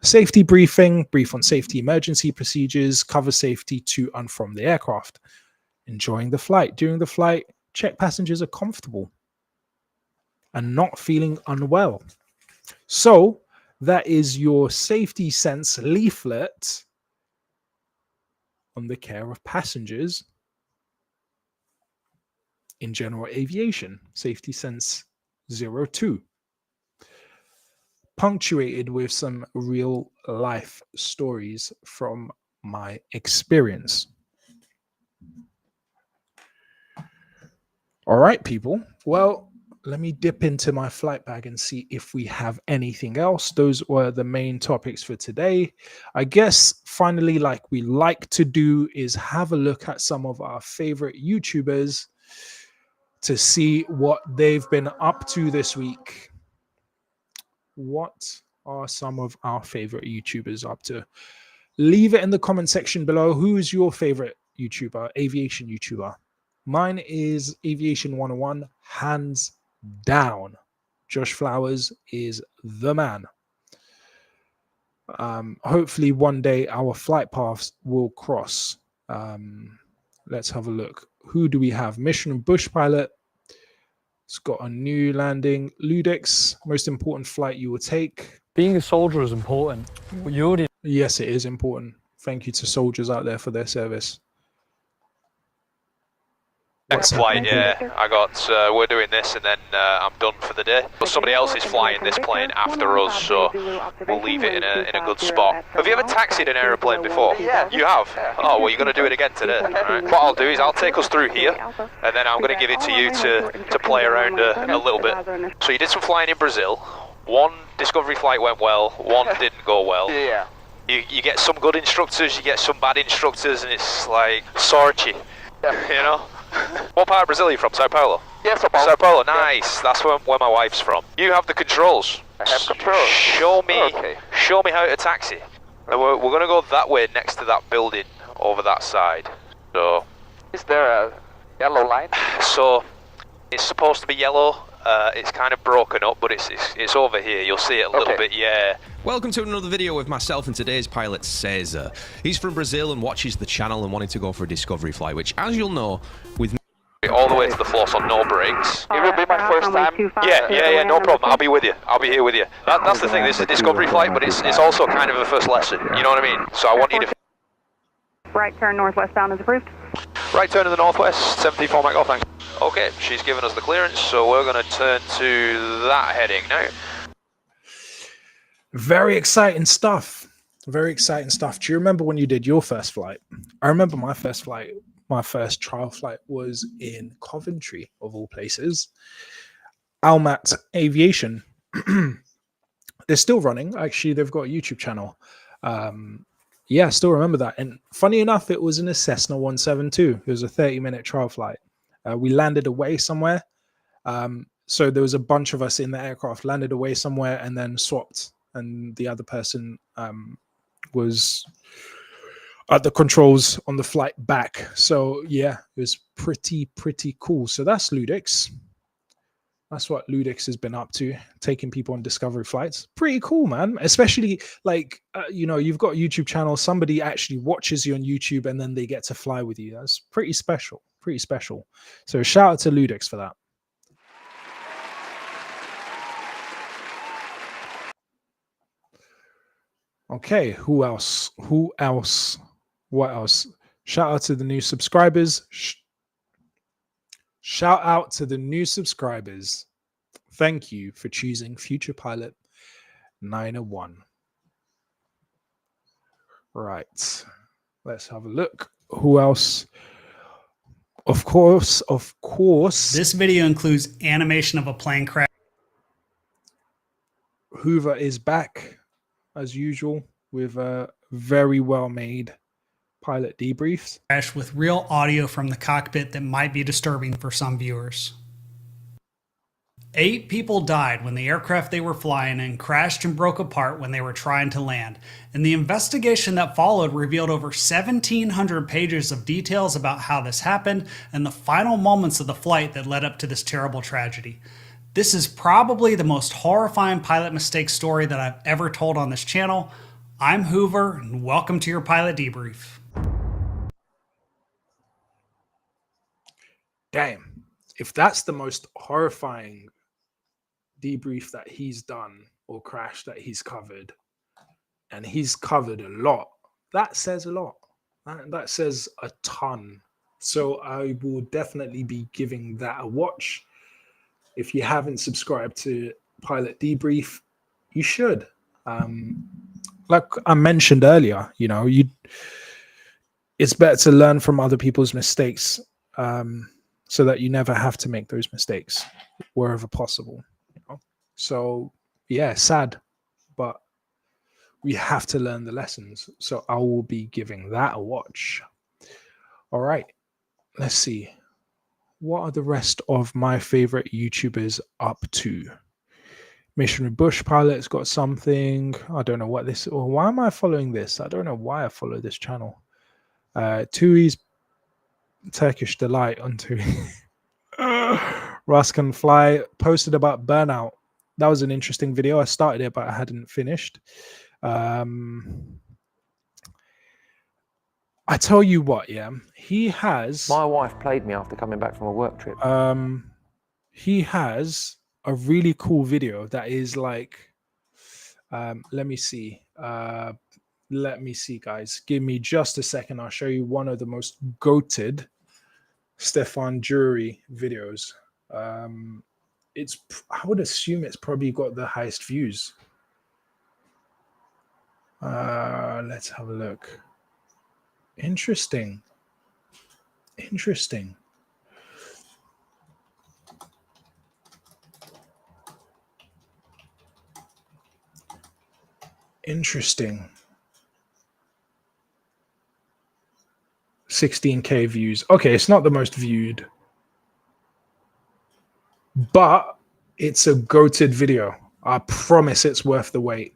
Safety briefing, brief on safety emergency procedures, cover safety to and from the aircraft. Enjoying the flight. During the flight, check passengers are comfortable and not feeling unwell. So that is your safety sense leaflet on the care of passengers in general aviation, Safety Sense 02. Punctuated with some real life stories from my experience. All right, people. Well, let me dip into my flight bag and see if we have anything else. Those were the main topics for today. I guess finally, like we like to do, is have a look at some of our favorite YouTubers to see what they've been up to this week. What are some of our favorite YouTubers up to? Leave it in the comment section below. Who is your favorite YouTuber, aviation YouTuber? Mine is Aviation 101, hands down. Josh Flowers is the man. Hopefully one day our flight paths will cross. Let's have a look. Who do we have? Mission Bush Pilot. It's got a new landing. Ludex, most important flight you will take. Being a soldier is important. Yes, it is important. Thank you to soldiers out there for their service. Next flight, yeah. I got, we're doing this and then I'm done for the day. But somebody else is flying this plane after us, so we'll leave it in a good spot. Have you ever taxied an aeroplane before? Yeah. You have? Oh, well, you're going to do it again today. Right. What I'll do is I'll take us through here, and then I'm going to give it to you to play around a little bit. So you did some flying in Brazil. One discovery flight went well, one didn't go well. Yeah. You get some good instructors, you get some bad instructors, and it's like sorty, you know? What part of Brazil are you from? Sao Paulo? Yeah, Sao Paulo. Sao Paulo, nice. Yeah. That's where my wife's from. You have the controls. I have controls. Show me how to taxi. And we're going to go that way next to that building over that side. So, is there a yellow line? So, it's supposed to be yellow. It's kind of broken up, but it's over here. You'll see it a little bit, yeah. Welcome to another video with myself and today's pilot, Cesar. He's from Brazil and watches the channel and wanted to go for a discovery flight, which, as you'll know, with me... All the way to the floor, so no brakes. It will be my first time. Yeah, no problem. I'll be with you. I'll be here with you. That's the thing. This is a discovery flight, but it's also kind of a first lesson. You know what I mean? So I want you to... Right turn northwestbound is approved. Right turn to the northwest, 74 Mike off, thanks. Okay, she's given us the clearance, so we're going to turn to that heading now. Very exciting stuff. Very exciting stuff. Do you remember when you did your first flight? I remember my first flight My first trial flight was in Coventry, of all places. Almat Aviation. They're still running. Actually, they've got a YouTube channel. Yeah, I still remember that. And funny enough, it was in a Cessna 172. It was a 30-minute trial flight. We landed away somewhere. So there was a bunch of us in the aircraft, landed away somewhere, and then swapped. And the other person was at the controls on the flight back. So yeah, it was pretty cool. So that's Ludix. That's what Ludix has been up to, taking people on discovery flights. Pretty cool, man. Especially like, you've got a YouTube channel. Somebody actually watches you on YouTube and then they get to fly with you. That's pretty special. Pretty special. So shout out to Ludix for that. Okay, who else? What else? Shout out to the new subscribers. Shout out to the new subscribers. Thank you for choosing Future Pilot 901. Right. Let's have a look. Who else? Of course. This video includes animation of a plane crash. Hoover is back as usual with a very well made pilot debriefs. Crash with real audio from the cockpit that might be disturbing for some viewers. 8 people died when the aircraft they were flying in crashed and broke apart when they were trying to land, and the investigation that followed revealed over 1,700 pages of details about how this happened and the final moments of the flight that led up to this terrible tragedy. This is probably the most horrifying pilot mistake story that I've ever told on this channel. I'm Hoover, and welcome to your pilot debrief. Damn, if that's the most horrifying debrief that he's done or crash that he's covered, and he's covered a lot, that says a lot. That says a ton. So I will definitely be giving that a watch. If you haven't subscribed to Pilot Debrief, you should. Like I mentioned earlier, it's better to learn from other people's mistakes, so that you never have to make those mistakes wherever possible. So yeah, sad, but we have to learn the lessons. So I will be giving that a watch. All right, let's see. What are the rest of my favorite YouTubers up to? Missionary Bush Pilot's got something. I don't know what this, or why am I following this? I don't know why I follow this channel. Tui's Turkish Delight on Tui. Russ Can Fly posted about burnout. That was an interesting video. I started it, but I hadn't finished. I tell you what, yeah, he has. My wife played me after coming back from a work trip. He has a really cool video that is like, let me see. Let me see, guys. Give me just a second. I'll show you one of the most goated Stefan Jury videos. I would assume it's probably got the highest views. Let's have a look. Interesting. Interesting. Interesting. 16K views. Okay, it's not the most viewed, but it's a goated video. I promise it's worth the wait.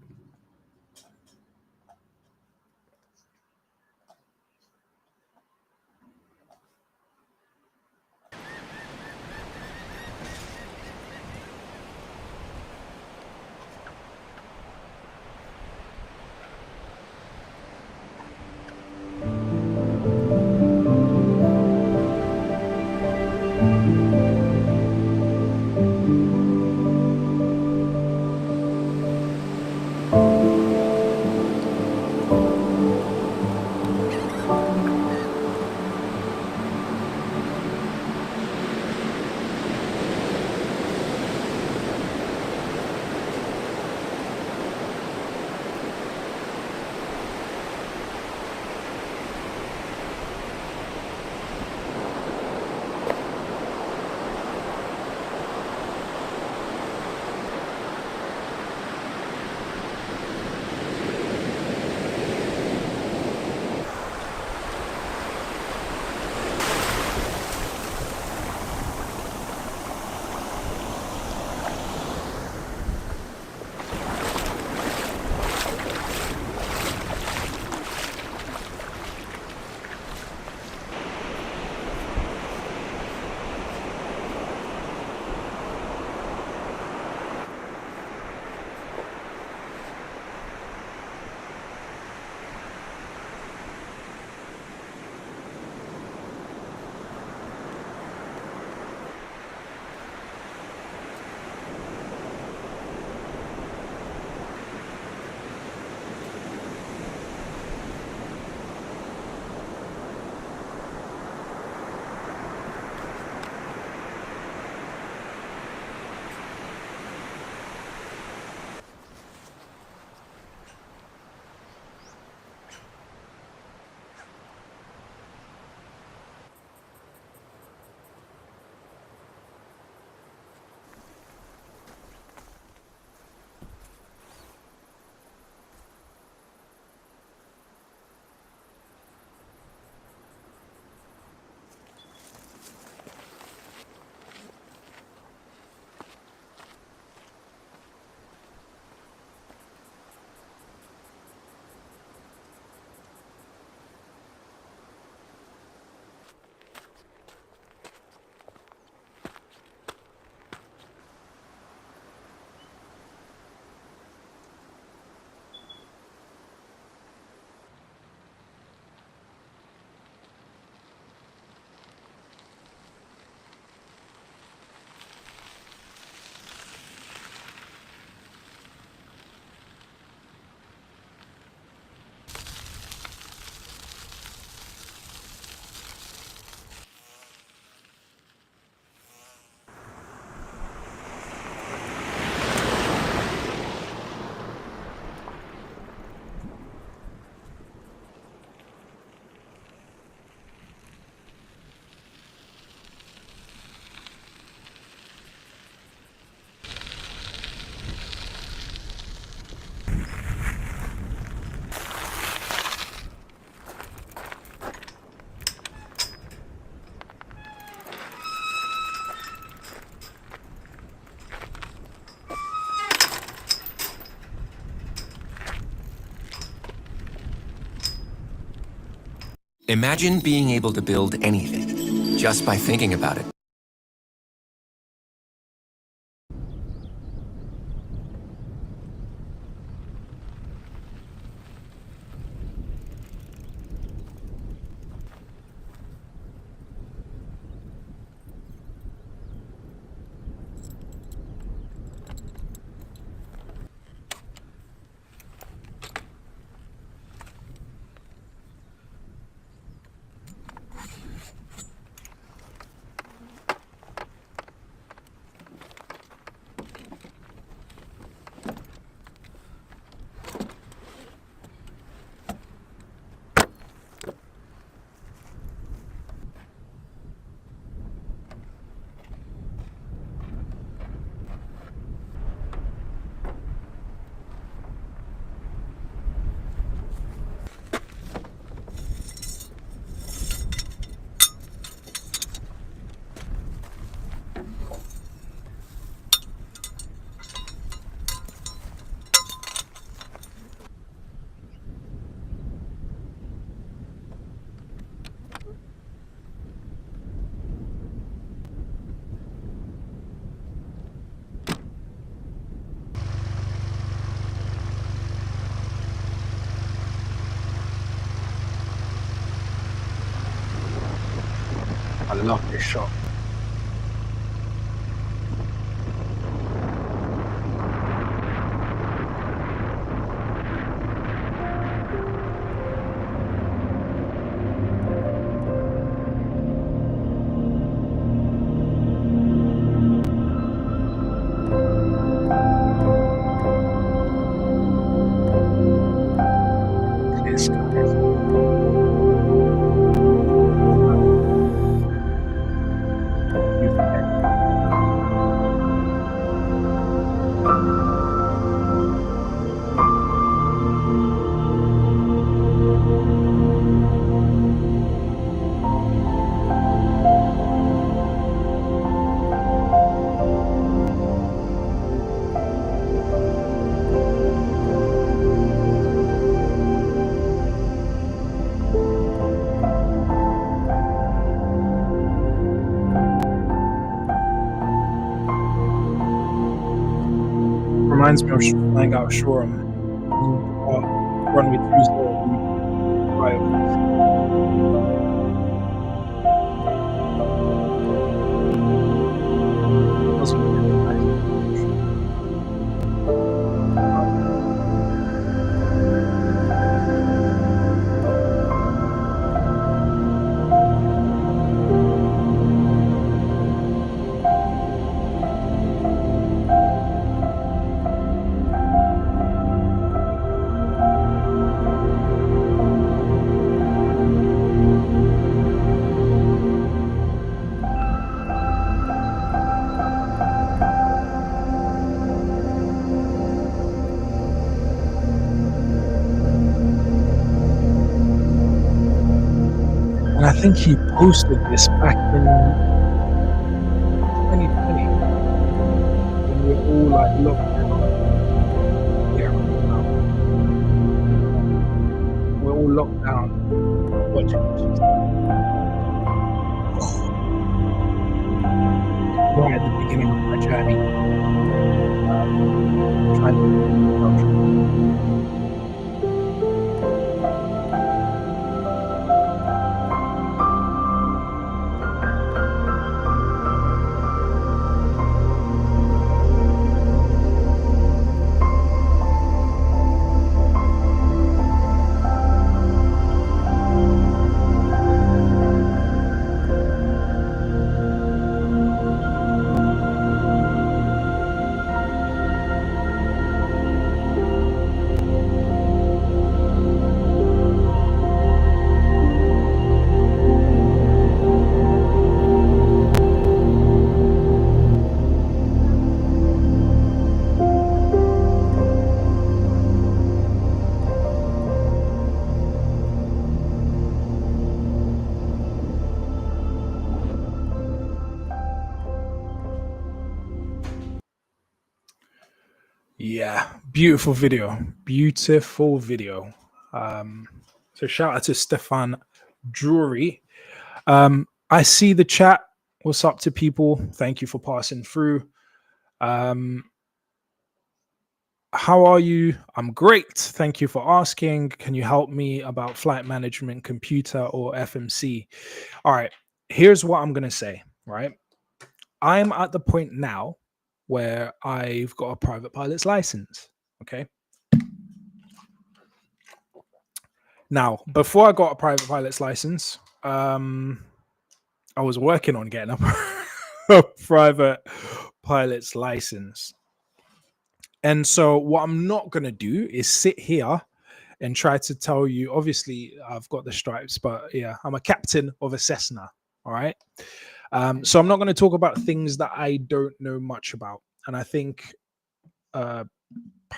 Imagine being able to build anything just by thinking about it. I love this shot. Clear skies. Reminds me of flying out of Shoreham. Runway 20 And I think he posted this back in 2020 when we were all like locked down. Yeah, we're all locked down watching this. Right at the beginning of my journey, trying to Yeah, beautiful video. So shout out to Stefan Drury. I see the chat. What's up to people? Thank you for passing through. How are you? I'm great. Thank you for asking. Can you help me about flight management, computer, or FMC? All right. Here's what I'm going to say, right? I'm at the point now where I've got a private pilot's license. Okay. Now, before I got a private pilot's license, I was working on getting a private pilot's license. And so what I'm not going to do is sit here and try to tell you, obviously I've got the stripes, but yeah, I'm a captain of a Cessna. All right. So I'm not going to talk about things that I don't know much about. And I think part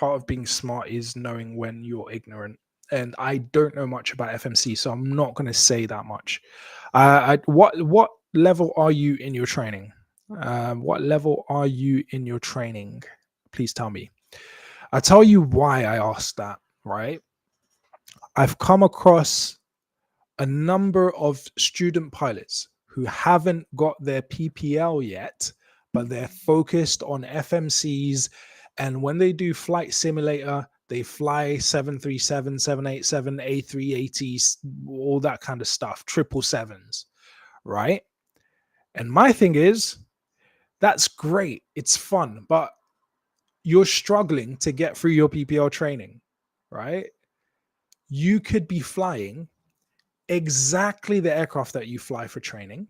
of being smart is knowing when you're ignorant. And I don't know much about FMC, so I'm not going to say that much. What level are you in your training? What level are you in your training? Please tell me. I'll tell you why I asked that, right? I've come across a number of student pilots who haven't got their PPL yet, but they're focused on FMCs. And when they do flight simulator, they fly 737, 787, A380s, all that kind of stuff, 777s, right? And my thing is, that's great. It's fun, but you're struggling to get through your PPL training, right? You could be flying exactly the aircraft that you fly for training,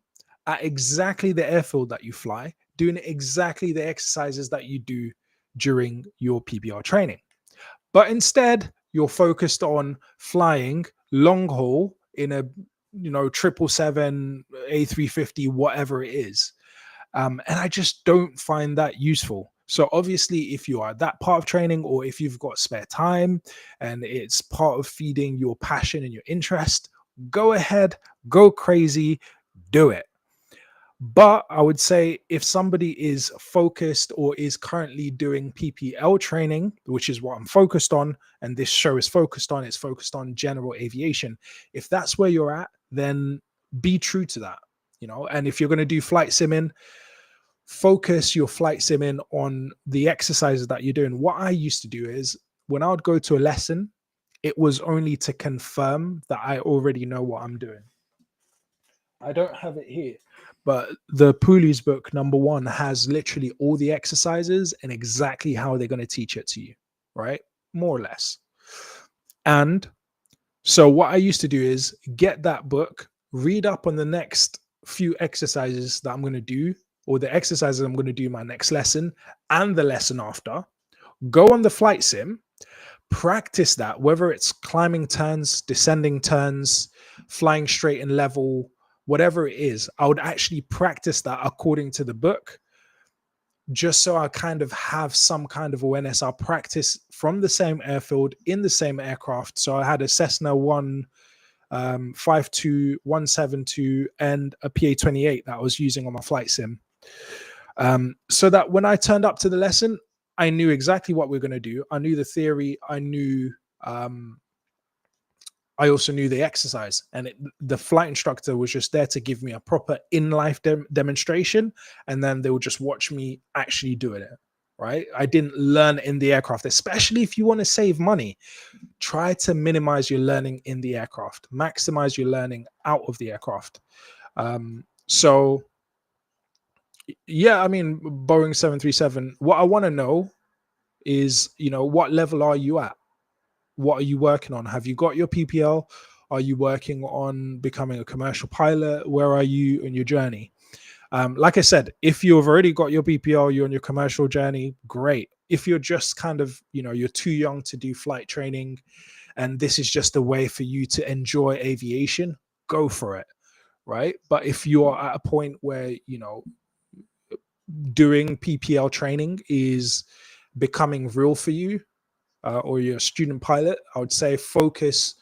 at exactly the airfield that you fly, doing exactly the exercises that you do during your PPL training. But instead, you're focused on flying long haul in a 777, A350, whatever it is. And I just don't find that useful. So obviously, if you are at that part of training, or if you've got spare time and it's part of feeding your passion and your interest, go ahead, go crazy, do it. But I would say if somebody is focused or is currently doing PPL training, which is what I'm focused on, and this show is focused on, it's focused on general aviation. If that's where you're at, then be true to that, and if you're going to do flight simming, focus your flight simming on the exercises that you're doing. What I used to do is when I would go to a lesson, it was only to confirm that I already know what I'm doing. I don't have it here, but the Pooley's book #1 has literally all the exercises and exactly how they're going to teach it to you, right? More or less. And so what I used to do is get that book, read up on the next few exercises that I'm going to do, or the exercises I'm going to do my next lesson and the lesson after, go on the flight sim, practice that, whether it's climbing turns, descending turns, flying straight and level, whatever it is. I would actually practice that according to the book, just so I kind of have some kind of awareness. I'll practice from the same airfield in the same aircraft. So I had a Cessna 152, 172, and a PA-28 that I was using on my flight sim. So that when I turned up to the lesson, I knew exactly what we were going to do. I knew the theory. I knew, I also knew the exercise, and the flight instructor was just there to give me a proper in-life demonstration. And then they would just watch me actually doing it. Right. I didn't learn in the aircraft, especially if you want to save money. Try to minimize your learning in the aircraft, maximize your learning out of the aircraft. So yeah, I mean, Boeing 737, what I want to know is, what level are you at? What are you working on? Have you got your PPL? Are you working on becoming a commercial pilot? Where are you in your journey? Like I said, if you've already got your PPL, you're on your commercial journey, great. If you're just kind of, you're too young to do flight training, and this is just a way for you to enjoy aviation, go for it, right? But if you are at a point where, doing PPL training is becoming real for you, or you're a student pilot, I would say focus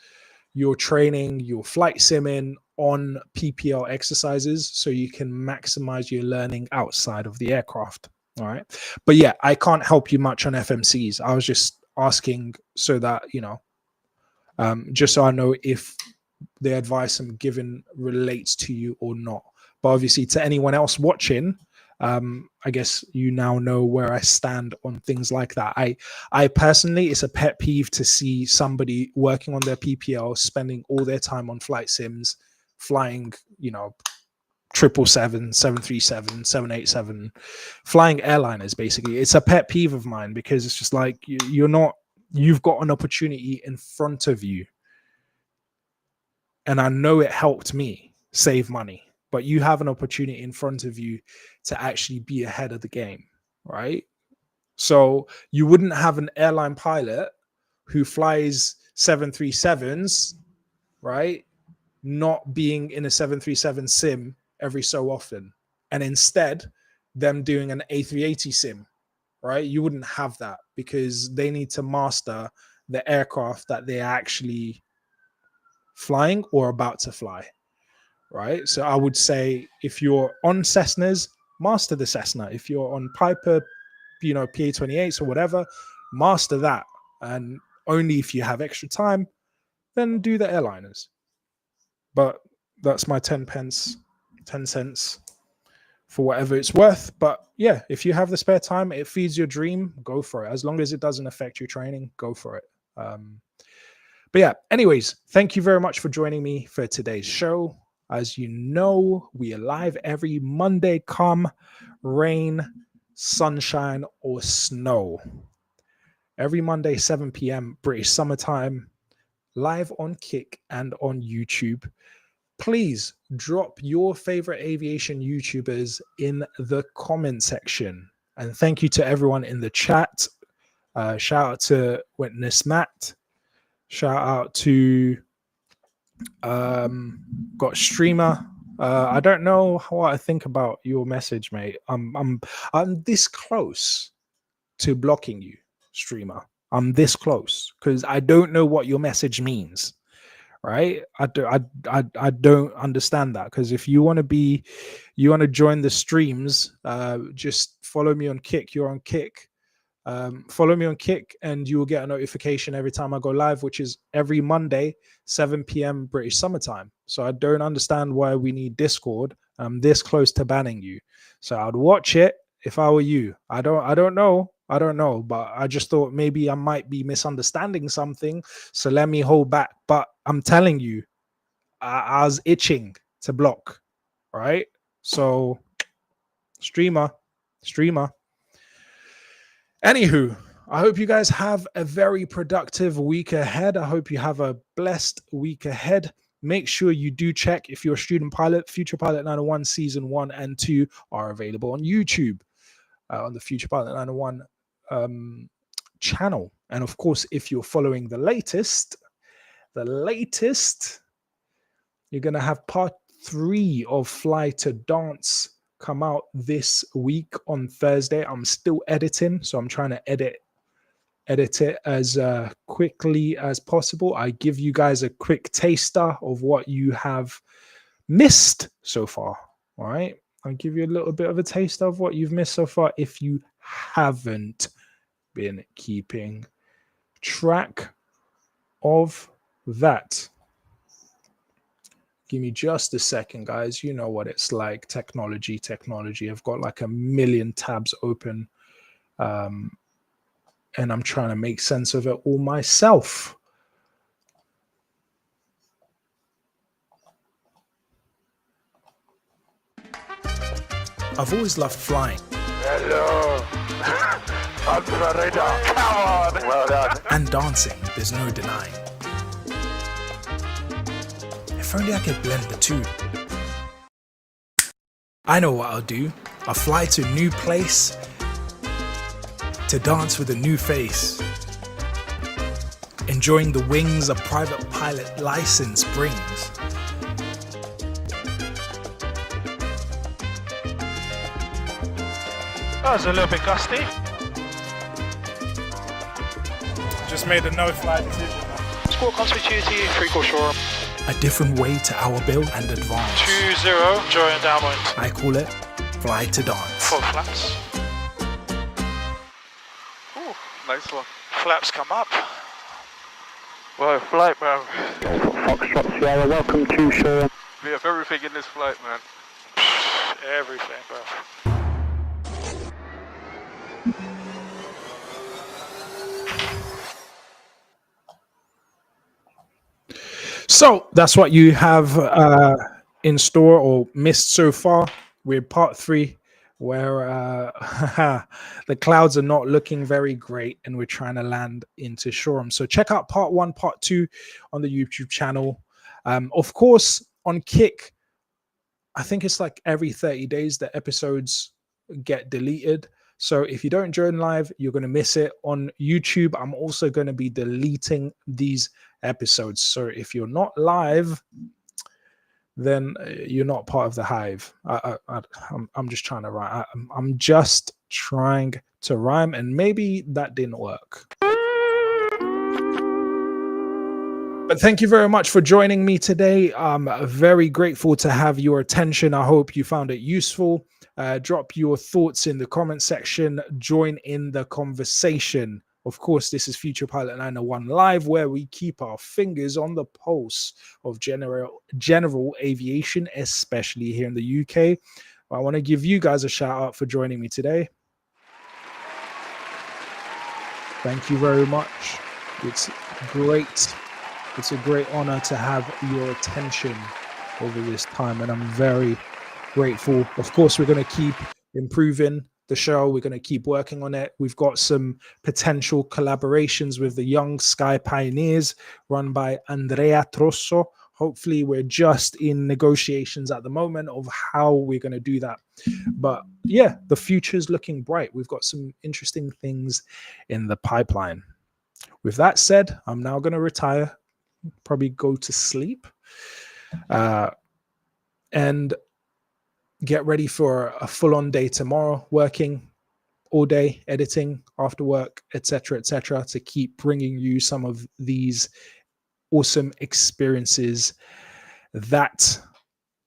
your training, your flight simming on PPL exercises so you can maximize your learning outside of the aircraft. All right. But yeah, I can't help you much on FMCs. I was just asking so that, just so I know if the advice I'm giving relates to you or not. But obviously, to anyone else watching, I guess you now know where I stand on things like that. I personally, it's a pet peeve to see somebody working on their PPL, spending all their time on flight sims, flying, 777, 737, 787, flying airliners. Basically, it's a pet peeve of mine because it's just like you've got an opportunity in front of you, and I know it helped me save money, but you have an opportunity in front of you to actually be ahead of the game, right? So you wouldn't have an airline pilot who flies 737s, right, not being in a 737 sim every so often, and instead them doing an A380 sim, right? You wouldn't have that because they need to master the aircraft that they're actually flying or about to fly, right? So I would say if you're on Cessnas, master the Cessna. If you're on Piper, PA-28s or whatever, master that. And only if you have extra time, then do the airliners. But that's my 10 cents for whatever it's worth. But yeah, if you have the spare time, it feeds your dream, go for it. As long as it doesn't affect your training, go for it. But yeah, anyways, thank you very much for joining me for today's show. As you know, we are live every Monday, come rain, sunshine, or snow. Every Monday, 7 p.m. British summertime, live on Kick and on YouTube. Please drop your favorite aviation YouTubers in the comment section. And thank you to everyone in the chat. Shout out to Witness Matt. Shout out to got Streamer. I don't know what I think about your message, mate. I'm this close to blocking you, Streamer. I'm this close because I don't know what your message means. Right? I don't understand that, because if you want to join the streams, just follow me on Kick. You're on Kick. Follow me on Kick and you will get a notification every time I go live, which is every Monday, 7 p.m. British summertime. So I don't understand why we need Discord. I'm this close to banning you. So I'd watch it if I were you. I don't know, but I just thought maybe I might be misunderstanding something. So let me hold back. But I'm telling you, I was itching to block, right? So streamer. Anywho, I hope you guys have a very productive week ahead. I hope you have a blessed week ahead. Make sure you do check if you're a student pilot. Future Pilot 901 Season 1 and 2 are available on YouTube, on the Future Pilot 901 channel. And of course, if you're following the latest, you're going to have part 3 of Fly to Dance come out this week on Thursday. I'm still editing, so I'm trying to edit it as quickly as possible. I give you guys a quick taster of what you have missed so far. All right, I'll give you a little bit of a taste of what you've missed so far if you haven't been keeping track of that. Give me just a second, guys. You know what it's like. Technology. I've got like a million tabs open. And I'm trying to make sense of it all myself. I've always loved flying. Hello. Under the radar. Come on. Well done. And dancing, there's no denying. If only I could blend the two. I know what I'll do. I'll fly to a new place to dance with a new face. Enjoying the wings a private pilot license brings. That was a little bit gusty. Just made a no-fly decision. Squawk on switch to 3 call shore. A different way to our build and advance. 2-0, join downwind. I call it Fly to Dance. Full flaps. Ooh, nice one. Flaps come up. Well, flight, man. Foxtrot Sierra, welcome to shore. We have everything in this flight, man. Everything, bro. So that's what you have in store or missed so far. We're part 3, where the clouds are not looking very great and we're trying to land into Shoreham. So check out part 1, part 2 on the YouTube channel. Of course, on Kick, I think it's like every 30 days the episodes get deleted. So if you don't join live, you're going to miss it. On YouTube, I'm also going to be deleting these episodes. So if you're not live, then you're not part of the hive. I'm just trying to rhyme. I'm just trying to rhyme, and maybe that didn't work. But thank you very much for joining me today. I'm very grateful to have your attention. I hope you found it useful. Drop your thoughts in the comment section. Join in the conversation. Of course, this is Future Pilot 901 Live, where we keep our fingers on the pulse of general aviation, especially here in the UK. I want to give you guys a shout out for joining me today. Thank you very much. It's great. It's a great honor to have your attention over this time, and I'm very grateful. Of course, we're going to keep improving the show. We're going to keep working on it. We've got some potential collaborations with the Young Sky Pioneers run by Andrea Trosso. Hopefully, we're just in negotiations at the moment of how we're going to do that. But yeah, the future is looking bright. We've got some interesting things in the pipeline. With that said, I'm now going to retire, probably go to sleep, and get ready for a full-on day tomorrow, working all day, editing after work, etc., to keep bringing you some of these awesome experiences that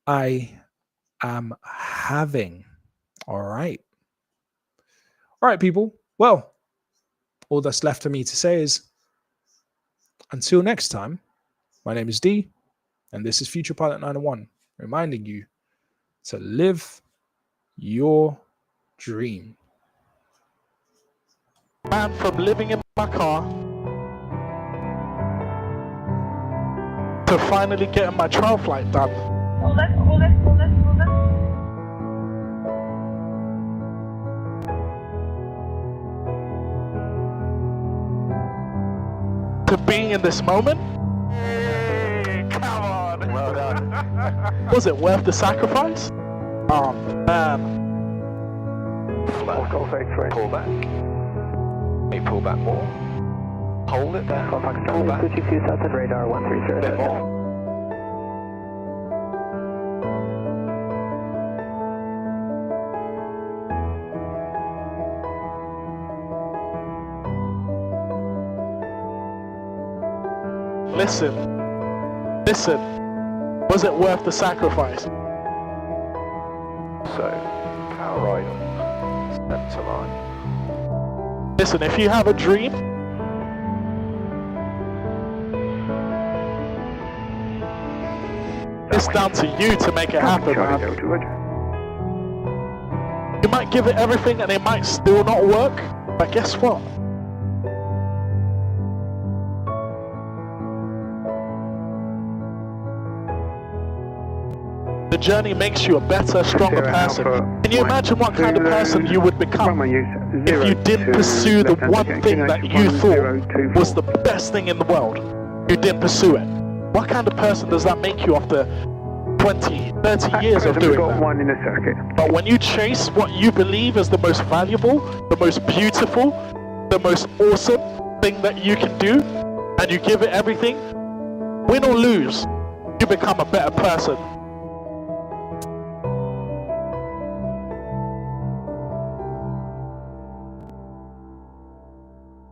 I am having. All right, people. Well, all that's left for me to say is until next time, my name is Dee, and this is Future Pilot 901, reminding you to live your dream. Man, from living in my car to finally getting my trial flight done. Hold it. To being in this moment. Hey, come on. Well done. Was it worth the sacrifice? Oh man. Flat. Pull back. May pull back more. Hold it there. Pull back. Radar 130. A bit more. Listen. Was it worth the sacrifice? So, power right on. Center line. Listen, if you have a dream, it's down to you to make it happen, man. You might give it everything and it might still not work, but guess what? The journey makes you a better, stronger person. Can you imagine what kind of person you would become if you didn't pursue the one thing that you thought was the best thing in the world? You didn't pursue it. What kind of person does that make you after 20, 30 years of doing that? But when you chase what you believe is the most valuable, the most beautiful, the most awesome thing that you can do, and you give it everything, win or lose, you become a better person.